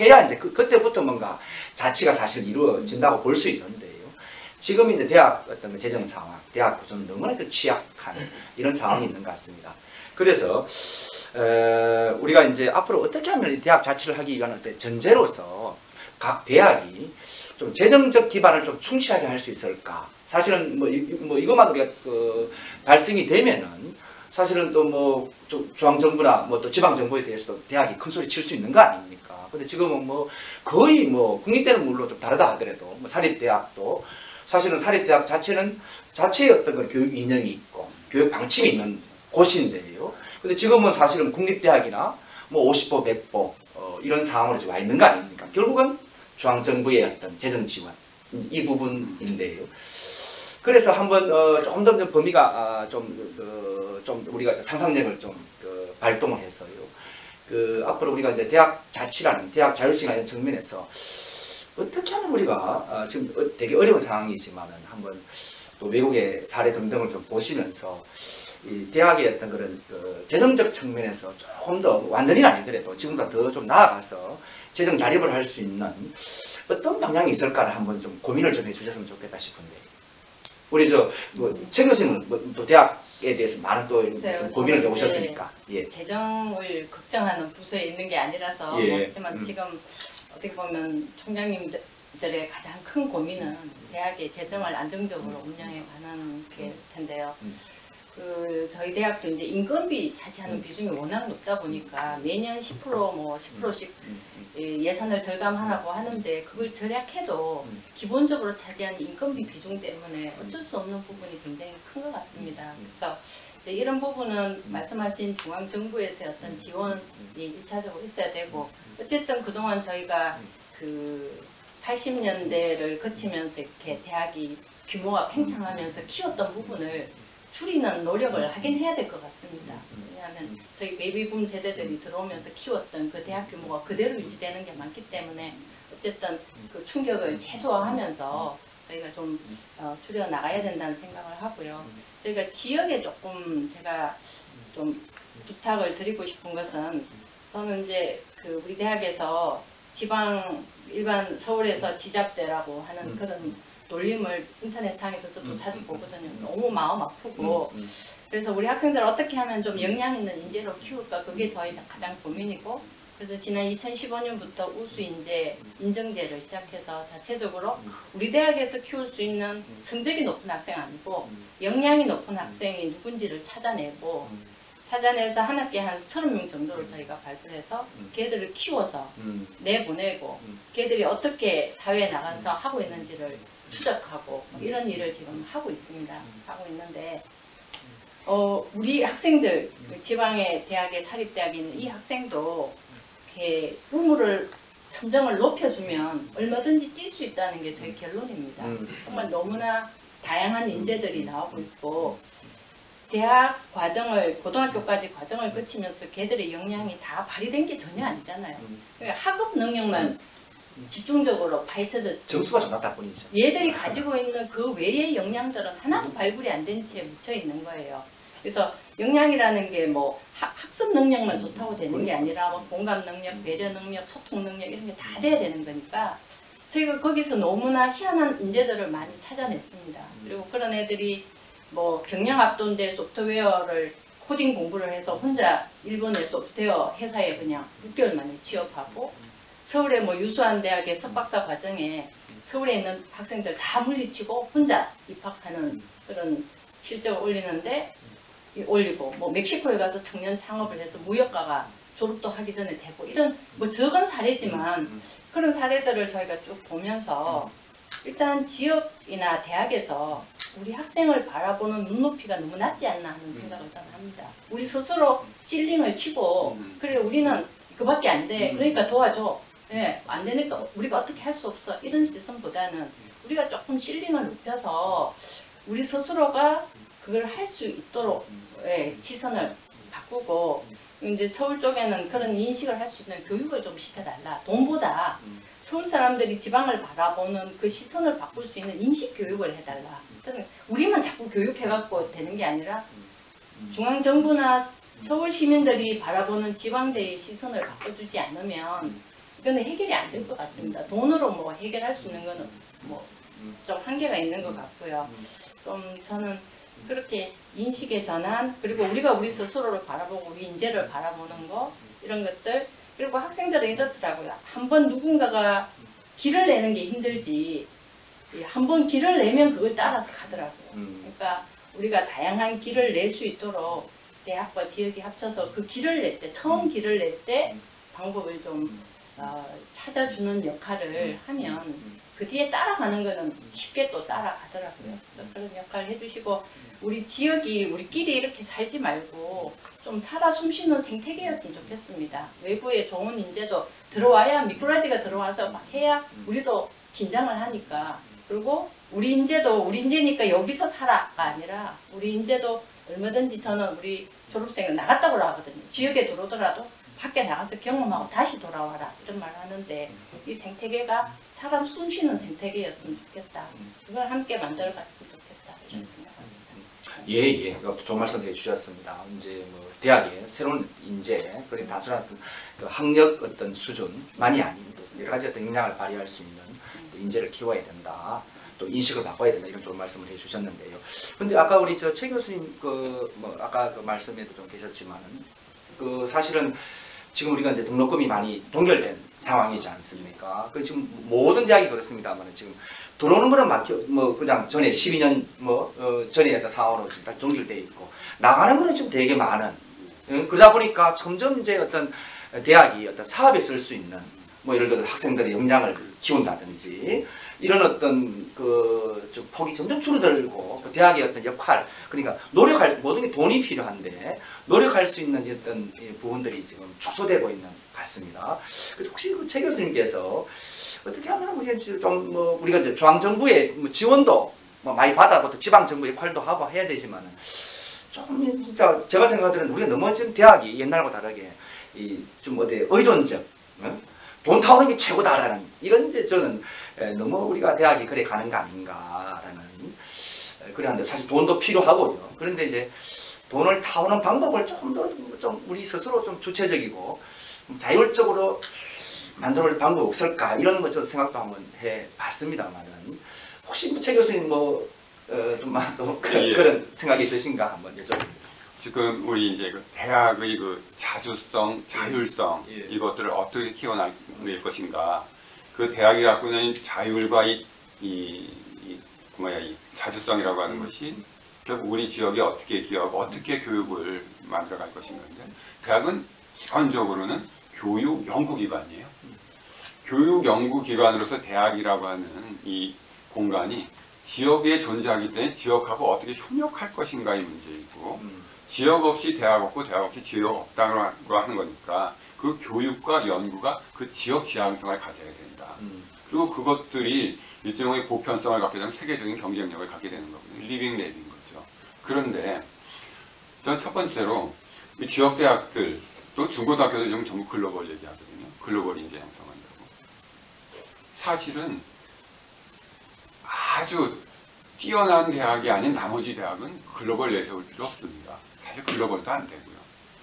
해야 이제 그때부터 뭔가 자치가 사실 이루어진다고 볼 수 있는데요. 지금 이제 대학 어떤 재정 상황, 대학 구조는 너무나 취약한 이런 상황이 있는 것 같습니다. 그래서 우리가 이제 앞으로 어떻게 하면 이 대학 자치를 하기 위한 어떤 전제로서 각 대학이 좀 재정적 기반을 좀 충실하게 할 수 있을까? 사실은 뭐 이것만 우리가 발생이 되면은 사실은 또 뭐 중앙정부나 뭐 또 지방정부에 대해서 대학이 큰 소리 칠 수 있는 거 아닙니까? 근데 지금은 뭐 거의 뭐 국립대는 물론 좀 다르다 하더라도 뭐 사립대학도 사실은 사립대학 자체는 자체의 어떤 그 교육 이념이 있고 교육 방침이 있는 곳인데요. 근데 지금은 사실은 국립대학이나 뭐 50보, 100보 이런 상황으로 지금 와 있는 거 아닙니까? 결국은 중앙정부의 어떤 재정 지원 이 부분인데요. 그래서 한번 조금 더 범위가 좀 우리가 상상력을 좀 발동을 해서요. 앞으로 우리가 이제 대학 자치라는 대학 자율성이라는 측면에서 어떻게 하면 우리가 지금 되게 어려운 상황이지만은 한번 또 외국의 사례 등등을 좀 보시면서 이 대학의 어떤 그런 재정적 측면에서 조금 더 완전히 아니더라도 지금보다 더 좀 나아가서 재정 자립을 할 수 있는 어떤 방향이 있을까를 한번 좀 고민을 좀 해주셨으면 좋겠다 싶은데 우리 최 교수님은 또 대학에 대해서 많은 또 고민을 해오셨으니까 예. 재정을 걱정하는 부서에 있는 게 아니라서 예. 하지만 지금 어떻게 보면 총장님들의 가장 큰 고민은 대학의 재정을 안정적으로 운영해 가는 게 텐데요. 저희 대학도 이제 인건비 차지하는 비중이 워낙 높다 보니까 매년 10% 뭐 10%씩 예산을 절감하라고 하는데 그걸 절약해도 기본적으로 차지하는 인건비 비중 때문에 어쩔 수 없는 부분이 굉장히 큰 것 같습니다. 그래서 이런 부분은 말씀하신 중앙정부에서의 어떤 지원이 1차적으로 있어야 되고 어쨌든 그동안 저희가 80년대를 거치면서 이렇게 대학이 규모가 팽창하면서 키웠던 부분을 줄이는 노력을 하긴 해야 될 것 같습니다. 왜냐하면 저희 베이비붐 세대들이 들어오면서 키웠던 그 대학 규모가 그대로 유지되는 게 많기 때문에 어쨌든 그 충격을 최소화하면서 저희가 좀 줄여 나가야 된다는 생각을 하고요. 저희가 지역에 조금 제가 좀 부탁을 드리고 싶은 것은 저는 이제 우리 대학에서 지방 일반 서울에서 지잡대라고 하는 그런 놀림을 인터넷상에서 또 자주 보거든요. 너무 마음 아프고 그래서 우리 학생들 어떻게 하면 좀 역량 있는 인재로 키울까 그게 저희 가장 고민이고 그래서 지난 2015년부터 우수 인재 인정제를 시작해서 자체적으로 우리 대학에서 키울 수 있는 성적이 높은 학생 아니고 역량이 높은 학생이 누군지를 찾아내서 한 학기에 한 30명 정도를 저희가 발표해서 걔들을 키워서 내보내고 걔들이 어떻게 사회에 나가서 하고 있는지를 추적하고 이런 일을 지금 하고 있습니다. 하고 있는데 우리 학생들 지방의 대학에 사립대학에 있는 이 학생도 이렇게 의무를 천정을 높여주면 얼마든지 뛸 수 있다는 게 저희 결론입니다. 정말 너무나 다양한 인재들이 나오고 있고 대학 과정을 고등학교까지 과정을 거치면서 걔들의 역량이 다 발휘된 게 전혀 아니잖아요. 그러니까 학업 능력만 집중적으로 파헤쳐졌지. 점수가 좀 낮다 뿐이죠. 얘들이 가지고 있는 그 외의 역량들은 하나도 발굴이 안 된 채 묻혀 있는 거예요. 그래서 역량이라는 게 뭐 학습 능력만 좋다고 되는 게 아니라 뭐 공감 능력, 배려 능력, 소통 능력 이런 게 다 돼야 되는 거니까 저희가 거기서 너무나 희한한 인재들을 많이 찾아냈습니다. 그리고 그런 애들이 뭐 경량 압도인데 소프트웨어를 코딩 공부를 해서 혼자 일본의 소프트웨어 회사에 그냥 6개월 만에 취업하고 서울의 뭐 유수한 대학의 석박사 과정에 서울에 있는 학생들 다 물리치고 혼자 입학하는 그런 실적을 올리고 뭐 멕시코에 가서 청년 창업을 해서 무역가가 졸업도 하기 전에 되고 이런 뭐 적은 사례지만 그런 사례들을 저희가 쭉 보면서 일단 지역이나 대학에서 우리 학생을 바라보는 눈높이가 너무 낮지 않나 하는 생각을 저는 합니다. 우리 스스로 실링을 치고 그래 우리는 그밖에 안 돼. 그러니까 도와줘. 예, 안 되니까 우리가 어떻게 할 수 없어. 이런 시선보다는 우리가 조금 실링을 높여서 우리 스스로가 그걸 할 수 있도록 예, 시선을 바꾸고 이제 서울 쪽에는 그런 인식을 할 수 있는 교육을 좀 시켜달라. 돈보다 서울 사람들이 지방을 바라보는 그 시선을 바꿀 수 있는 인식 교육을 해달라. 우리만 자꾸 교육해갖고 되는 게 아니라 중앙정부나 서울 시민들이 바라보는 지방대의 시선을 바꿔주지 않으면 이거는 해결이 안 될 것 같습니다. 돈으로 뭐 해결할 수 있는 거는 뭐 좀 한계가 있는 것 같고요. 좀 저는 그렇게 인식의 전환 그리고 우리가 우리 스스로를 바라보고 우리 인재를 바라보는 거 이런 것들 그리고 학생들은 이렇더라고요. 한번 누군가가 길을 내는 게 힘들지 한번 길을 내면 그걸 따라서 가더라고요. 그러니까 우리가 다양한 길을 낼 수 있도록 대학과 지역이 합쳐서 그 길을 낼 때 처음 길을 낼 때 방법을 좀 찾아주는 역할을 하면 그 뒤에 따라가는 거는 쉽게 또 따라가더라고요. 그런 역할을 해주시고 우리 지역이 우리끼리 이렇게 살지 말고 좀 살아 숨쉬는 생태계였으면 좋겠습니다. 외부에 좋은 인재도 들어와야 미꾸라지가 들어와서 막 해야 우리도 긴장을 하니까 그리고 우리 인재도 우리 인재니까 여기서 살아가 아니라 우리 인재도 얼마든지 저는 우리 졸업생은 나갔다 오라거든요. 지역에 들어오더라도 밖에 나가서 경험하고 다시 돌아와라 이런 말을 하는데 이 생태계가 사람 숨쉬는 생태계였으면 좋겠다. 그걸 함께 만들어갔으면 좋겠다 이런 생각합니다. 예. 좋은 말씀 해주셨습니다. 이제 뭐 대학의 새로운 인재, 그런 단순한 그 학력 어떤 수준만이 아닌 여러 가지 어떤 역량을 발휘할 수 있는 또 인재를 키워야 된다. 또 인식을 바꿔야 된다 이런 좋은 말씀을 해주셨는데요. 근데 아까 우리 최 교수님 아까 그 말씀에도 좀 계셨지만은 그 사실은 지금 우리가 이제 등록금이 많이 동결된 상황이지 않습니까? 그 지금 모든 대학이 그렇습니다만 지금 들어오는 거는 그냥 전에 12년 전에 어떤 상황으로 지금 다 동결돼 있고 나가는 거는 지금 되게 많은 그러다 보니까 점점 이제 어떤 대학이 어떤 사업에 쓸 수 있는 예를 들어 학생들의 역량을 키운다든지 이런 어떤 좀 폭이 점점 줄어들고 그 대학의 어떤 역할 그러니까 모든 게 돈이 필요한데 노력할 수 있는 어떤 부분들이 지금 축소되고 있는 것 같습니다. 그래서 혹시 그 최 교수님께서 어떻게 하면 우리가 이제 중앙정부의 지원도 많이 받아도 지방 정부 역할도 하고 해야 되지만은 좀 진짜 제가 생각하기에는 우리가 너무 지금 대학이 옛날과 다르게 좀 의존적 돈 타오는 게 최고다라는 이런 이제 저는 너무 우리가 대학이 그래 가는 거 아닌가라는 그런데 사실 돈도 필요하고요. 그런데 이제 돈을 타오는 방법을 조금 더 좀 우리 스스로 좀 주체적이고 자율적으로 만들어낼 방법이 없을까 이런 거 저 생각도 한번 해봤습니다만은 혹시 최 교수님 좀만 또 그런 생각이 있으신가 한번 여쭤봅니다. 지금 우리 이제 그 대학의 그 자주성, 자율성 이것들을 어떻게 키워낼 것인가? 그 대학이 갖고 있는 자율과 이 자주성이라고 하는 것이 결국 우리 지역에 어떻게 기여하고 어떻게 교육을 만들어갈 것인가인데 대학은 기본적으로는 교육 연구기관이에요. 교육 연구기관으로서 대학이라고 하는 이 공간이 지역에 존재하기 때문에 지역하고 어떻게 협력할 것인가의 문제이고 지역 없이 대학 없고 대학 없이 지역 없다고 하는 거니까 그 교육과 연구가 그 지역 지향성을 가져야 된다. 그리고 그것들이 일종의 보편성을 갖게 되면 세계적인 경쟁력을 갖게 되는 거거든요. 리빙 랩인 거죠. 그런데 저는 첫 번째로 이 지역 대학들 또 중고등학교도 전부 글로벌 얘기하거든요. 글로벌 인재 양성한다고. 사실은 아주 뛰어난 대학이 아닌 나머지 대학은 글로벌 내세울 필요 없습니다. 사실 글로벌도 안 되고요.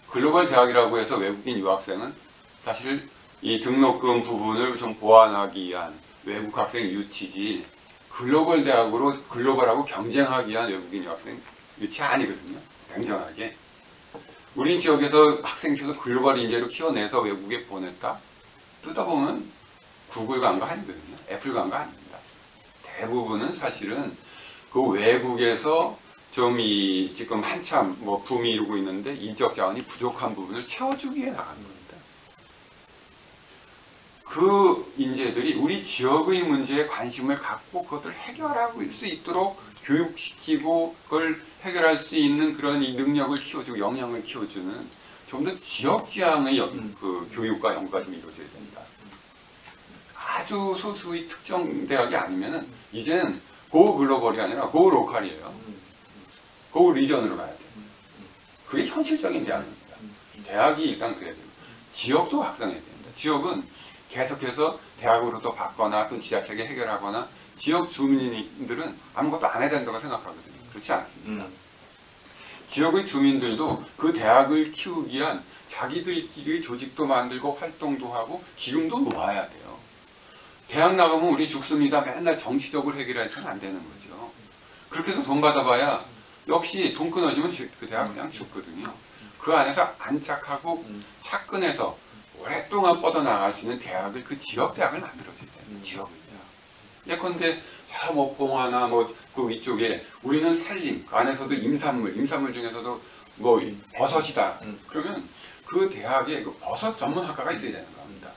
글로벌 대학이라고 해서 외국인 유학생은 사실 이 등록금 부분을 좀 보완하기 위한 외국 학생 유치지, 글로벌 대학으로 글로벌하고 경쟁하기 위한 외국인 유학생 유치 아니거든요. 냉정하게. 우리 지역에서 학생 키워서 글로벌 인재로 키워내서 외국에 보냈다? 뜯어보면 구글 간 거 아니거든요. 애플 간 거 아닙니다. 대부분은 사실은 그 외국에서 좀 이 지금 한참 뭐 붐이 이루고 있는데 인적 자원이 부족한 부분을 채워주기 위해 나가는 겁니다. 그 인재들이 우리 지역의 문제에 관심을 갖고 그것을 해결하고 수 있도록 교육시키고 그걸 해결할 수 있는 그런 이 능력을 키워주고 역량을 키워주는 좀 더 지역 지향의 그 교육과 연구가 좀 이루어져야 된다. 아주 소수의 특정 대학이 아니면은 이제는 고 글로벌이 아니라 고 로컬이에요. 고 리전으로 가야 돼요. 그게 현실적인 대학입니다. 대학이 일단 그래야 돼요. 지역도 확산해야 됩니다. 지역은 계속해서 대학으로 또 받거나 또 지자체가 해결하거나 지역 주민들은 아무것도 안 해야 된다고 생각하거든요. 그렇지 않습니다. 지역의 주민들도 그 대학을 키우기 위한 자기들끼리 조직도 만들고 활동도 하고 기금도 모아야 돼요. 대학 나가면 우리 죽습니다. 맨날 정치적으로 해결해서는 안 되는 거죠. 그렇게 해서 돈 받아봐야 역시 돈 끊어지면 그 대학 그냥 죽거든요. 그 안에서 안착하고 착근해서 오랫동안 뻗어나갈 수 있는 대학을, 그 지역 대학을 만들어줘야 돼요. 지역을. 예컨대 저 뭐 봉화나 뭐 그 위쪽에 우리는 산림, 그 안에서도 임산물 중에서도 뭐 버섯이다. 그러면 그 대학에 그 버섯 전문 학과가 있어야 되는 겁니다.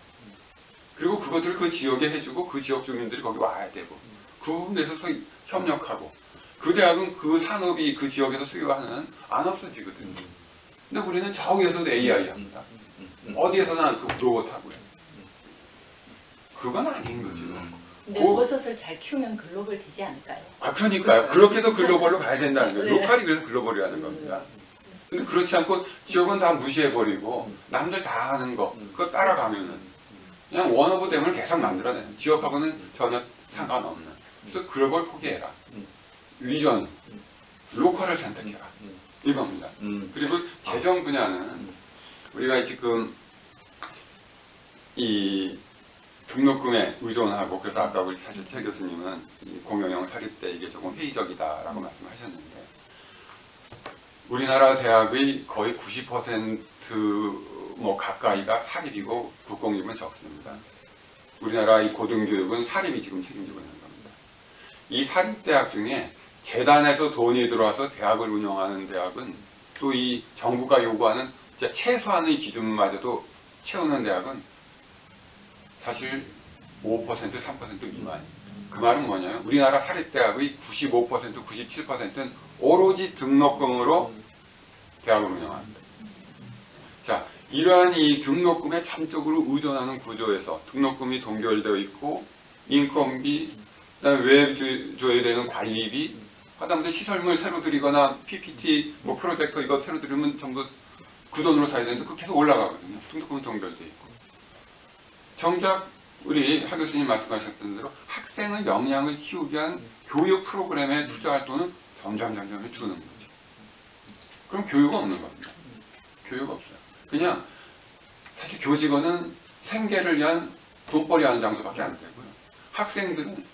그리고 그것들을 그 지역에 해주고 그 지역 주민들이 거기 와야 되고 그 부분에서 협력하고 그 대학은 그 산업이 그 지역에서 수요하는 안 없어지거든요. 근데 우리는 저기에서도 AI 합니다. 어디에서나 그 로봇 하고요. 그건 아닌 거죠. 근데 버섯을 잘 키우면 글로벌 되지 않을까요? 아, 그러니까요. 그렇게 해서 글로벌로 가야 된다는 거예요. 로컬이 그래서 글로벌이라는 겁니다. 근데 그렇지 않고 지역은 다 무시해버리고 남들 다 하는 거 그거 따라가면은 그냥 원오브댐을 계속 만들어내는, 지역하고는 전혀 상관없는. 그래서 글로벌 포기해라. 리전, 로컬을 선택해라. 이겁니다. 그리고 재정 분야는 우리가 지금 이 등록금에 의존하고, 그래서 아까 우리 사실 최 교수님은 이 공영형 사립대 이게 조금 회의적이다라고 말씀하셨는데, 우리나라 대학의 거의 90% 뭐 가까이가 사립이고 국공립은 적습니다. 우리나라 이 고등교육은 사립이 지금 책임지고 있는 겁니다. 이 사립대학 중에 재단에서 돈이 들어와서 대학을 운영하는 대학은, 또 이 정부가 요구하는 진짜 최소한의 기준마저도 채우는 대학은 사실 5%, 3% 미만입니다. 그 말은 뭐냐면 우리나라 사립대학의 95%, 97%는 오로지 등록금으로 대학을 운영합니다. 자, 이러한 이 등록금에 전적으로 의존하는 구조에서 등록금이 동결되어 있고 인건비, 그다음에 외줘야 되는 관리비, 하다못해 시설물 새로 들이거나 PPT, 뭐 프로젝터 이거 새로 들으면 전부 그 돈으로 사야 되는데 그거 계속 올라가거든요. 등록금은 동결되어 있고. 정작 우리 하 교수님 말씀하셨던 대로 학생의 역량을 키우기 위한 교육 프로그램에 투자할 돈은 점점 주는 거죠. 그럼 교육은 없는 겁니다. 교육 없어요. 그냥 사실 교직원은 생계를 위한 돈벌이 하는 장소밖에 안 되고요. 학생들은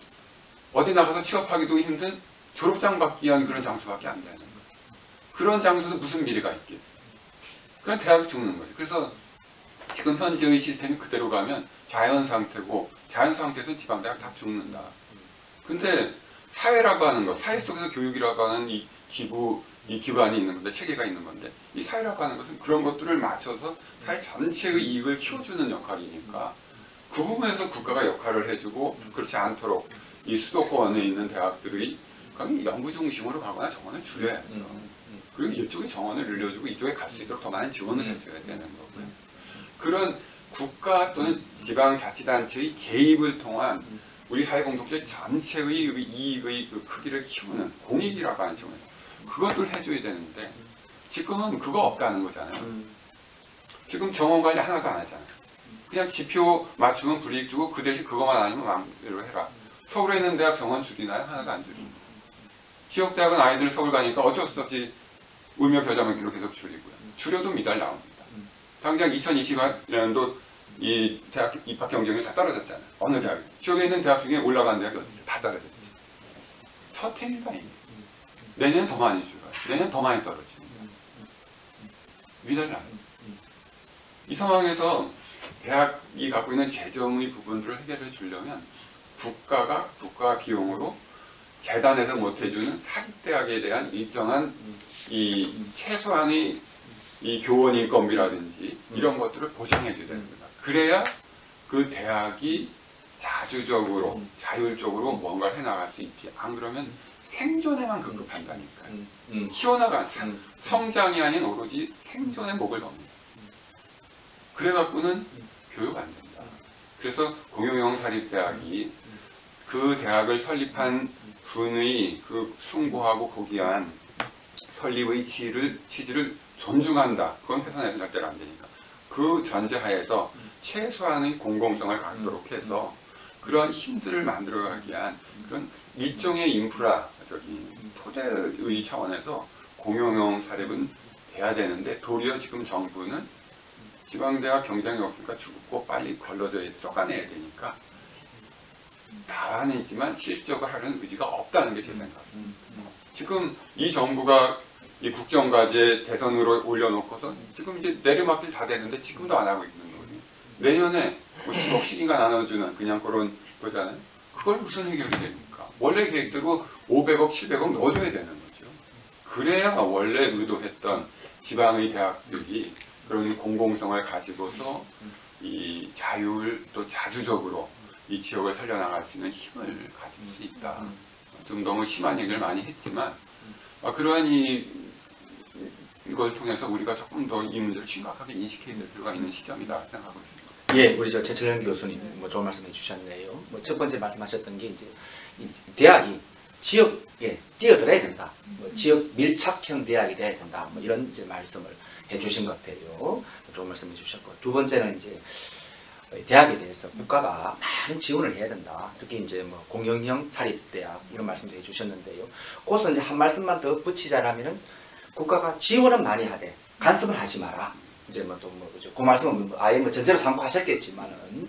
어디 나가서 취업하기도 힘든 졸업장 받기 위한 그런 장소밖에 안 되는 거예요. 그런 장소에서 무슨 미래가 있겠어요. 그냥 대학이 죽는 거죠. 그래서 지금 현재의 시스템이 그대로 가면 자연 상태고, 자연 상태에서 지방대학 다 죽는다. 근데 사회라고 하는 것, 사회 속에서 교육이라고 하는 이 기구, 이 기관이 있는 건데, 체계가 있는 건데, 이 사회라고 하는 것은 그런 것들을 맞춰서 사회 전체의 이익을 키워주는 역할이니까 그 부분에서 국가가 역할을 해주고, 그렇지 않도록 이 수도권에 있는 대학들의 연구 중심으로 가거나 정원을 줄여야죠. 그리고 이쪽에 정원을 늘려주고 이쪽에 갈 수 있도록 더 많은 지원을 해줘야 되는 거고요. 그런 국가 또는 지방자치단체의 개입을 통한 우리 사회공동체 전체의 이익의 그 크기를 키우는 공익이라고 하는 측면에서 그것들 해줘야 되는데, 지금은 그거 없다는 거잖아요. 지금 정원 관리 하나도 안 하잖아요. 그냥 지표 맞추면 불이익 주고 그 대신 그것만 아니면 마음대로 해라. 서울에 있는 대학 정원 줄이나요? 하나도 안 줄입니다. 지역대학은 아이들 서울 가니까 어쩔 수 없이 울며 겨자 먹기로 계속 줄이고요. 줄여도 미달 나옵니다. 당장 2020년도 이 대학 입학 경쟁률이 다 떨어졌잖아요. 어느 대학? 지역에 있는 대학 중에 올라간 대학이 어디죠? 다 떨어졌지. 첫 해밀반입니다. 내년 더 많이 줄어요. 내년 더 많이 떨어집니다. 미달 나요. 이 상황에서 대학이 갖고 있는 재정의 부분들을 해결해 주려면 국가 비용으로 재단에서 못해주는 사립대학에 대한 일정한 이 최소한의 이 교원 인건비라든지 이런 것들을 보장해 줘야 됩니다. 그래야 그 대학이 자주적으로 자율적으로 뭔가를 해나갈 수 있지. 안 그러면 생존에만 급급한다니까요. 키워나간 성장이 아닌 오로지 생존에 목을 겁니다. 그래갖고는 교육 안 된다. 그래서 공용형 사립대학이 그 대학을 설립한 분의 그 숭고하고 고귀한 설립의 취지를 존중한다. 그건 훼손해서 절대로 안 되니까. 그 전제하에서 최소한의 공공성을 갖도록 해서 그런 힘들을 만들어가기 위한 그런 일종의 인프라적인 토대의 차원에서 공용형 사립은 돼야 되는데 도리어 지금 정부는 지방대학 경쟁이 없으니까 죽고 빨리 걸러져야 쏟아내야 되니까 다는 있지만 실질적으로 하려는 의지가 없다는 게 제 생각입니다. 지금 이 정부가 이 국정과제 대선으로 올려놓고서 지금 이제 내리막길 다 되는데 지금도 안 하고 있는 거거든요. 내년에 뭐 10억씩인가 나눠주는 그냥 그런 거잖아요. 그걸 무슨 해결이 됩니까? 원래 계획대로 500억, 700억 넣어줘야 되는 거죠. 그래야 원래 의도했던 지방의 대학들이 그런 공공성을 가지고서 이 자율 또 자주적으로 이 지역을 살려나갈 수 있는 힘을 가질 수 있다. 좀 너무 심한 얘기를 많이 했지만 그러한 이걸 통해서 우리가 조금 더 이 문제를 심각하게 인식해야 될 필요가 있는 시점이다 생각하고 있습니다. 예, 우리 최철현 교수님 뭐 좋은 말씀해 주셨네요. 뭐 첫 번째 말씀하셨던 게 이제 대학이 지역에 뛰어들어야 된다. 뭐 지역 밀착형 대학이 돼야 된다. 뭐 이런 이제 말씀을 해주신 것 같아요. 좋은 말씀해 주셨고 두 번째는 이제 대학에 대해서 국가가 많은 지원을 해야 된다. 특히 이제 뭐 공영형 사립대학 이런 말씀도 해주셨는데요. 거기서 이제 한 말씀만 더 붙이자라면은 국가가 지원은 많이 하되 간섭을 하지 마라. 이제 뭐 또 뭐 그 말씀은 아예 뭐 전제로 삼고 하셨겠지만은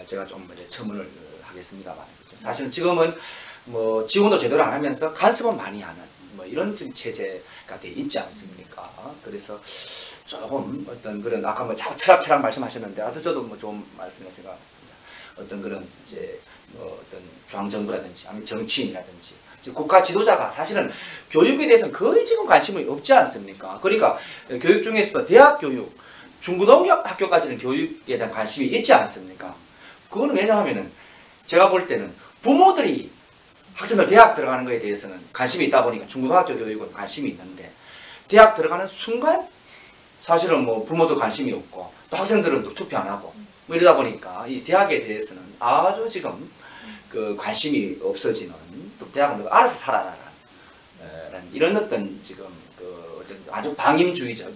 제가 좀 이제 첨언을 하겠습니다만 사실은 지금은 뭐 지원도 제대로 안 하면서 간섭은 많이 하는 뭐 이런 지금 체제가 돼 있지 않습니까? 그래서 조금 어떤 그런 아까 뭐 철학 말씀하셨는데 아주 저도 뭐 좋은 말씀을 생각합니다. 어떤 그런 이제 뭐 어떤 중앙정부라든지 아니면 정치인이라든지 국가 지도자가 사실은 교육에 대해서는 거의 지금 관심이 없지 않습니까? 그러니까 교육 중에서도 대학 교육, 중고등학교까지는 교육에 대한 관심이 있지 않습니까? 그거는 왜냐하면은 제가 볼 때는 부모들이 학생들 대학 들어가는 거에 대해서는 관심이 있다 보니까 중고등학교 교육은 관심이 있는데 대학 들어가는 순간 사실은 뭐 부모도 관심이 없고 또 학생들은 또 투표 안 하고 뭐 이러다 보니까 이 대학에 대해서는 아주 지금 그 관심이 없어지는 또 대학은 알아서 살아라라는 이런 어떤 지금 그 어떤 아주 방임주의적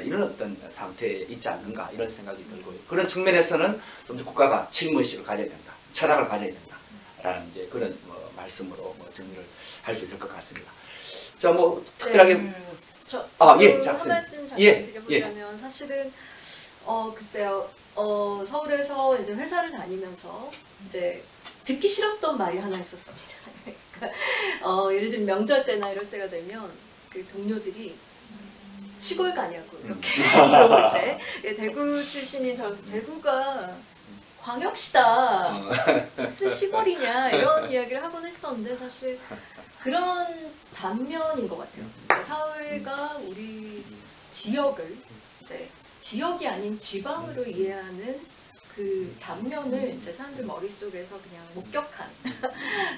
이런 어떤 상태에 있지 않는가 이런 생각이 들고요. 그런 측면에서는 좀 더 국가가 책임의식을 가져야 된다, 철학을 가져야 된다라는 이제 그런 뭐 말씀으로 뭐 정리를 할 수 있을 것 같습니다. 자, 뭐 특별하게 한 말씀 잠깐 드려보자면 사실은 글쎄요 서울에서 이제 회사를 다니면서 이제 듣기 싫었던 말이 하나 있었습니다. 그러니까 예를 들면 명절 때나 이럴 때가 되면 그 동료들이 시골 가냐고 이렇게 물어볼 때 대구 출신인 저 대구가 광역시다 무슨 시골이냐 이런 이야기를 하곤 했었는데 사실 그런 단면인 것 같아요. 그러니까 사회가 우리 지역을 이제 지역이 아닌 지방으로 이해하는 그 단면을 이제 사람들 머릿속에서 그냥 목격한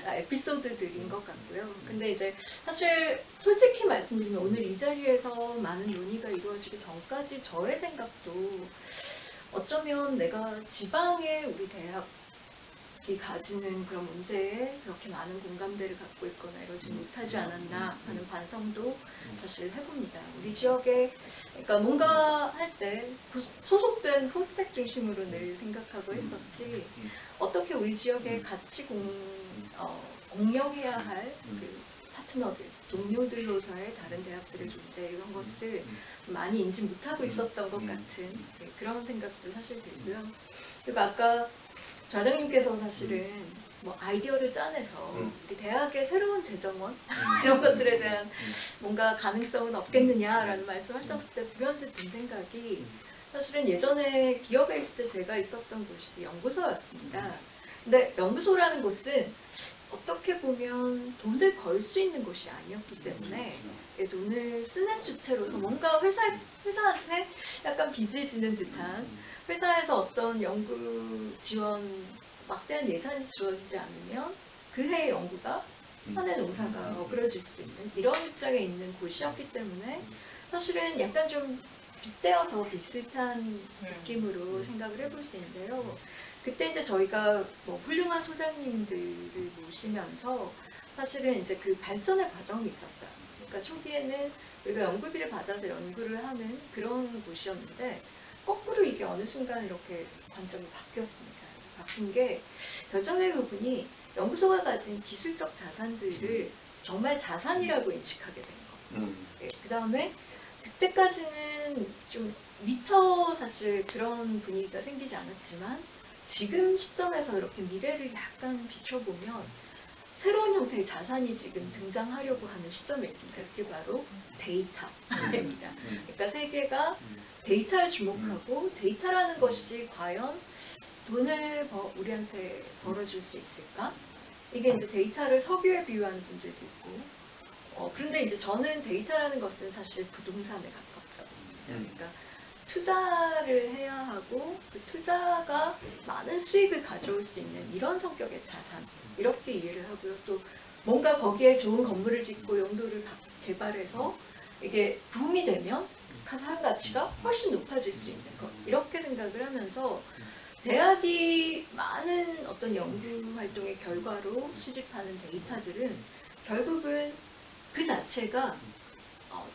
에피소드들인 것 같고요. 근데 이제 사실 솔직히 말씀드리면 오늘 이 자리에서 많은 논의가 이루어지기 전까지 저의 생각도 어쩌면 내가 지방의 우리 대학 가지는 그런 문제에 그렇게 많은 공감대를 갖고 있거나 이러지 못하지 않았나 하는 반성도 사실 해봅니다. 우리 지역에 그러니까 뭔가 할 때 소속된 포스텍 중심으로 늘 생각하고 했었지 어떻게 우리 지역에 같이 공명해야 할 그 파트너들, 동료들로서의 다른 대학들의 존재 이런 것을 많이 인지 못하고 있었던 것 같은 그런 생각도 사실 들고요. 그리고 아까 좌장님께서 사실은 뭐 아이디어를 짜내서 우리 대학의 새로운 재정원 이런 것들에 대한 뭔가 가능성은 없겠느냐라는 말씀하셨을 때 불현듯 든 생각이 사실은 예전에 기업에 있을 때 제가 있었던 곳이 연구소였습니다. 근데 연구소라는 곳은 어떻게 보면 돈을 벌 수 있는 곳이 아니었기 때문에 돈을 쓰는 주체로서 뭔가 회사한테 약간 빚을 지는 듯한 회사에서 어떤 연구 지원 막대한 예산이 주어지지 않으면 그 해의 연구가 한 해 농사가 어그러질 수도 있는 이런 입장에 있는 곳이었기 때문에 사실은 약간 좀 빗대어서 비슷한 느낌으로 생각을 해볼 수 있는데요. 그때 이제 저희가 뭐 훌륭한 소장님들을 모시면서 사실은 이제 그 발전의 과정이 있었어요. 그러니까 초기에는 우리가 연구비를 받아서 연구를 하는 그런 곳이었는데 거꾸로 이게 어느 순간 이렇게 관점이 바뀌었습니다. 바뀐 게 결정적인 부분이 연구소가 가진 기술적 자산들을 정말 자산이라고 인식하게 된 거예요. 그 다음에 그때까지는 좀 미처 사실 그런 분위기가 생기지 않았지만 지금 시점에서 이렇게 미래를 약간 비춰보면 새로운 형태의 자산이 지금 등장하려고 하는 시점에 있습니다. 그게 바로 데이터입니다. 그러니까 세계가 데이터에 주목하고 데이터라는 것이 과연 돈을 우리한테 벌어줄 수 있을까? 이게 이제 데이터를 석유에 비유하는 분들도 있고 그런데 이제 저는 데이터라는 것은 사실 부동산에 가깝다고 봅니다. 그러니까 투자를 해야 하고 그 투자가 많은 수익을 가져올 수 있는 이런 성격의 자산 이렇게 이해를 하고요. 또 뭔가 거기에 좋은 건물을 짓고 용도를 개발해서 이게 붐이 되면 자산 가치가 훨씬 높아질 수 있는 것 이렇게 생각을 하면서 대학이 많은 어떤 연구 활동의 결과로 수집하는 데이터들은 결국은 그 자체가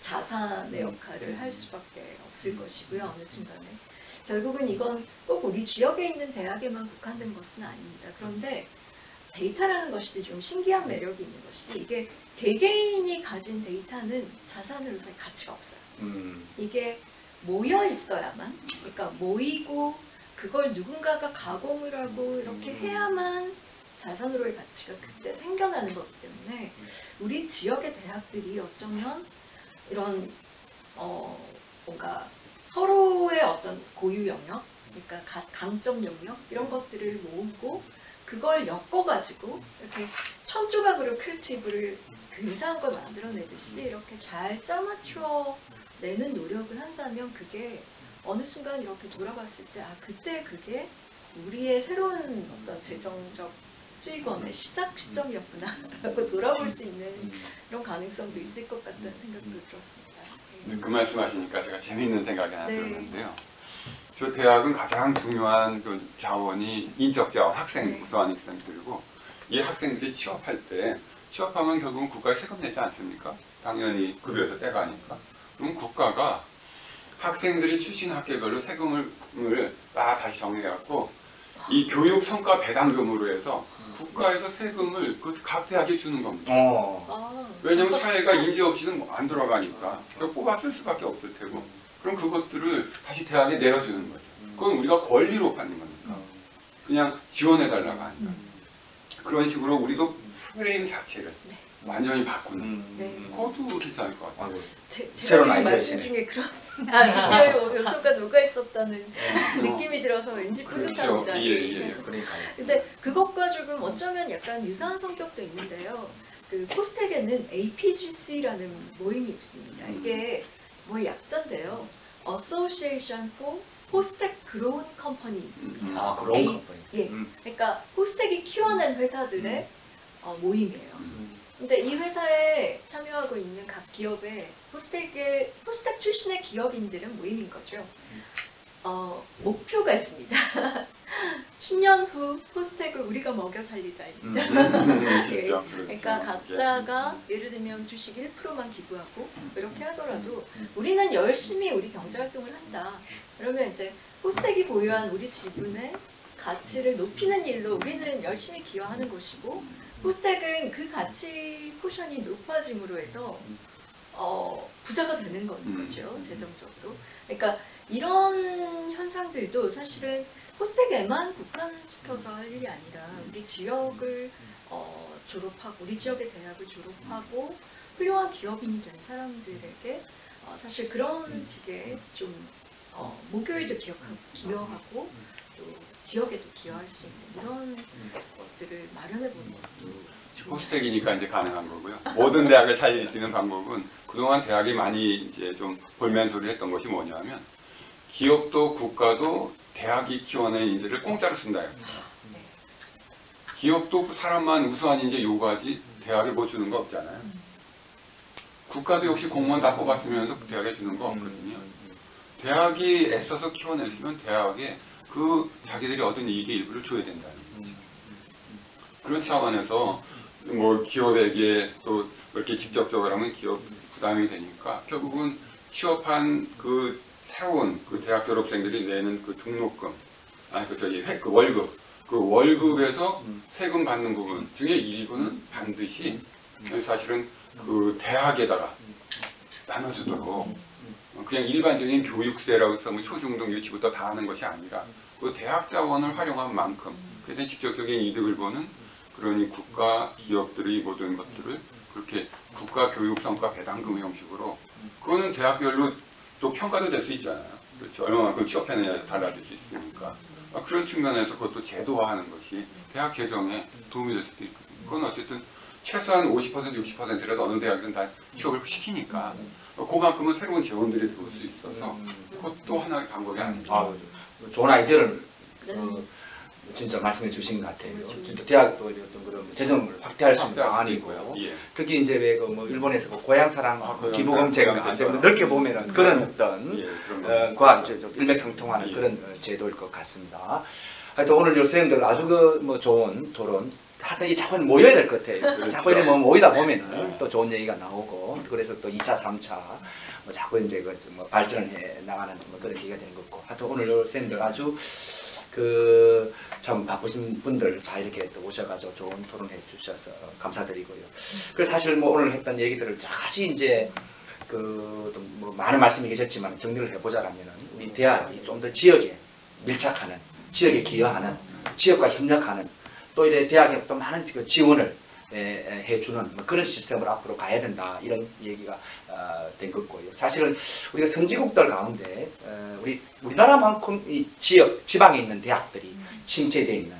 자산의 역할을 할 수밖에 없을 것이고요. 어느 순간에. 결국은 이건 꼭 우리 지역에 있는 대학에만 국한된 것은 아닙니다. 그런데 데이터라는 것이 좀 신기한 매력이 있는 것이 이게 개개인이 가진 데이터는 자산으로서의 가치가 없어요. 이게 모여 있어야만, 그러니까 모이고 그걸 누군가가 가공을 하고 이렇게 해야만 자산으로의 가치가 그때 생겨나는 거기 때문에 우리 지역의 대학들이 어쩌면 이런 뭔가 서로의 어떤 고유 영역, 그러니까 강점 영역 이런 것들을 모으고 그걸 엮어가지고 이렇게 천조각으로 퀄티브를 근사한 걸 만들어내듯이 이렇게 잘 짜맞추어 내는 노력을 한다면 그게 어느 순간 이렇게 돌아봤을 때 그때 그게 우리의 새로운 어떤 재정적 수익원의 시작 시점이었구나 라고 돌아볼 수 있는 그런 가능성도 있을 것 같다는 생각도 들었습니다. 네, 그 말씀하시니까 제가 재미있는 생각이 하나 네. 들었는데요. 저 대학은 가장 중요한 그 자원이 인적 자원, 학생, 네. 구성하는 학생들이고 이 학생들이 취업할 때 취업하면 결국은 국가에 세금 내지 않습니까? 당연히 급여에서 떼가니까. 그럼 국가가 학생들이 출신 학교별로 세금을 다시 정해갖고 이 교육 성과 배당금으로 해서 국가에서 세금을 각 대학에 주는 겁니다. 왜냐면 사회가 인재 없이는 안 돌아가니까 뽑아 쓸 수밖에 없을 테고 그럼 그것들을 다시 대학에 내려주는 거죠. 그건 우리가 권리로 받는 거니까 그냥 지원해달라가 아니라 그런 식으로 우리도 프레임 자체를 완전히 바꾸는 그것도 괜찮을 것 같아요. 새로운 제가 아이디어 말씀 중에 그런 아이디어의 요소가 녹아있었다는 느낌이 들어서 왠지 뿌듯합니다. 그렇죠. 예. 그러니까요. 근데 그것과 조금 어쩌면 약간 유사한 성격도 있는데요. 그 포스텍에는 APGC라는 모임이 있습니다. 이게 뭐 약자인데요. Association for 포스텍 그로운 컴퍼니 있습니다. 그런 컴퍼니. 예. 그러니까 포스텍이 키워낸 회사들의 모임이에요. 근데 이 회사에 참여하고 있는 각 기업의 포스텍 출신의 기업인들은 모임인 거죠. 목표가 있습니다. 10년 후 포스텍을 우리가 먹여 살리자입니다. 진짜 그러니까 각자가 예를 들면 주식 1%만 기부하고 이렇게 하더라도 우리는 열심히 우리 경제활동을 한다. 그러면 이제 포스텍이 보유한 우리 지분의 가치를 높이는 일로 우리는 열심히 기여하는 것이고 포스텍은 그 가치 포션이 높아짐으로 해서 부자가 되는 거죠. 재정적으로. 그러니까 이런 현상들도 사실은 포스텍에만 국한시켜서 할 일이 아니라 우리 지역을 졸업하고 우리 지역의 대학을 졸업하고 훌륭한 기업인이 된 사람들에게 사실 그런 식의 좀 목요일도 기여하고 또 지역에도 기여할 수 있는 이런 것들을 마련해 보는 것도 좋은 포스텍이니까 이제 가능한 거고요. 모든 대학을 살릴 수 있는 방법은 그동안 대학이 많이 이제 좀 볼멘소리 했던 것이 뭐냐면 기업도 국가도 대학이 키워낸 인재를 공짜로 쓴다. 기업도 사람만 우수한 인재 요구하지 대학에 뭐 주는 거 없잖아요. 국가도 역시 공무원 다 뽑았으면서 대학에 주는 거 없거든요. 대학이 애써서 키워냈으면 대학에 그 자기들이 얻은 이익의 일부를 줘야 된다는 거죠. 그런 차원에서 뭐 기업에게 또 이렇게 직접적으로 하면 기업 부담이 되니까 결국은 취업한 그 새로운 그 대학 졸업생들이 내는 그 등록금, 그 월급, 그 월급에서 세금 받는 부분 중에 일부는 반드시 사실은 그 대학에다가 나눠주도록 그냥 일반적인 교육세라고 해서 뭐 초중등 유치부터 다 하는 것이 아니라 그 대학 자원을 활용한 만큼 그래서 직접적인 이득을 보는 그러니 국가 기업들이 모든 것들을 그렇게 국가 교육 성과 배당금 형식으로 그거는 대학별로 또 평가도 될 수 있잖아요. 그렇죠. 얼마만큼 취업했느냐에 달라질 수 있으니까. 그런 측면에서 그것도 제도화하는 것이 대학 재정에 도움이 될 수도 있거든요. 그건 어쨌든 최소한 50%, 60%라도 어느 대학은 다 취업을 시키니까 그만큼은 새로운 재원들이 들어올 수 있어서 그것도 하나의 방법이 아닙니다. 좋은 아이디어를 진짜 말씀해 주신 것 같아요. 진짜 대학도 어떤 그런 재정을 확대할 수 있는 방안이고요. 예. 특히 이제 왜 그 뭐 일본에서 그 고향사랑 기부금제가 넓게 보면은 그런 어떤 과학 일맥상통하는 그런 제도일 것 같습니다. 하여튼 오늘 선생님들 아주 그 뭐 좋은 토론. 하여튼 이 자꾸 모여야 될 것 같아요. 그렇죠. 자꾸 이렇게 모이다 보면은 또 좋은 얘기가 나오고 그래서 또 2차, 3차 뭐 자꾸 이제 뭐 발전해 나가는 뭐 그런 얘기가 되는 거고. 하여튼 오늘 선생님들 아주 그 참 바쁘신 분들 다 이렇게 또 오셔가지고 좋은 토론해 주셔서 감사드리고요. 그래서 사실 뭐 오늘 했던 얘기들을 여러 가지 이제 그 뭐 많은 말씀이 계셨지만 정리를 해보자라면은 우리 대학이 좀 더 지역에 밀착하는, 지역에 기여하는, 지역과 협력하는 또 이래 대학에 또 많은 그 지원을 해주는 뭐 그런 시스템으로 앞으로 가야 된다 이런 얘기가 된 거고요. 사실은 우리가 선진국들 가운데 우리나라만큼 이 지역 지방에 있는 대학들이 침체되어 있는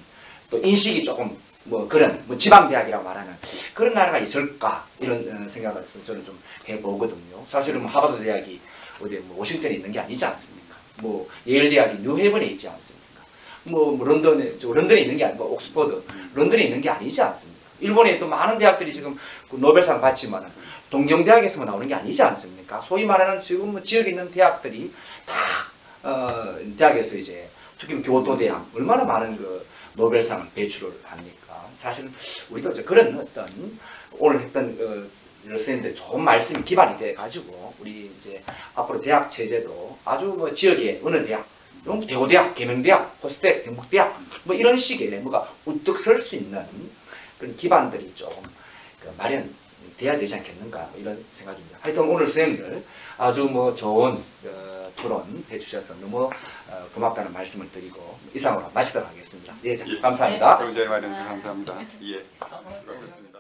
또 인식이 조금 뭐 그런 뭐 지방 대학이라고 말하는 그런 나라가 있을까 이런 생각을 저는 좀 해보거든요. 사실은 뭐 하버드 대학이 어디 뭐 워싱턴에 있는 게 아니지 않습니까? 뭐 예일 대학이 뉴헤븐에 있지 않습니까? 뭐 런던에 있는 게 아니고 옥스퍼드 런던에 있는 게 아니지 않습니까? 일본에 또 많은 대학들이 지금 그 노벨상 받지만은 동경대학에서만 나오는 게 아니지 않습니까? 소위 말하는 지금 뭐 지역에 있는 대학들이 다 대학에서 이제 특히 교토 대학 얼마나 많은 그 노벨상을 배출을 합니까? 사실 우리도 이제 그런 어떤 오늘 했던 선생님들 좋은 말씀이 기반이 돼 가지고 우리 이제 앞으로 대학 체제도 아주 뭐 지역의 어느 대학 대우대학, 계명대학, 포스텍, 경북대학 뭐 이런 식의 뭐가 우뚝 설 수 있는 그런 기반들이 좀 마련돼야 되지 않겠는가 이런 생각입니다. 하여튼 오늘 선생님들 아주 뭐 좋은 토론 해주셔서 너무 고맙다는 말씀을 드리고 이상으로 마치도록 하겠습니다. 예, 감사합니다. 감사합니다. 예. 수고하셨습니다.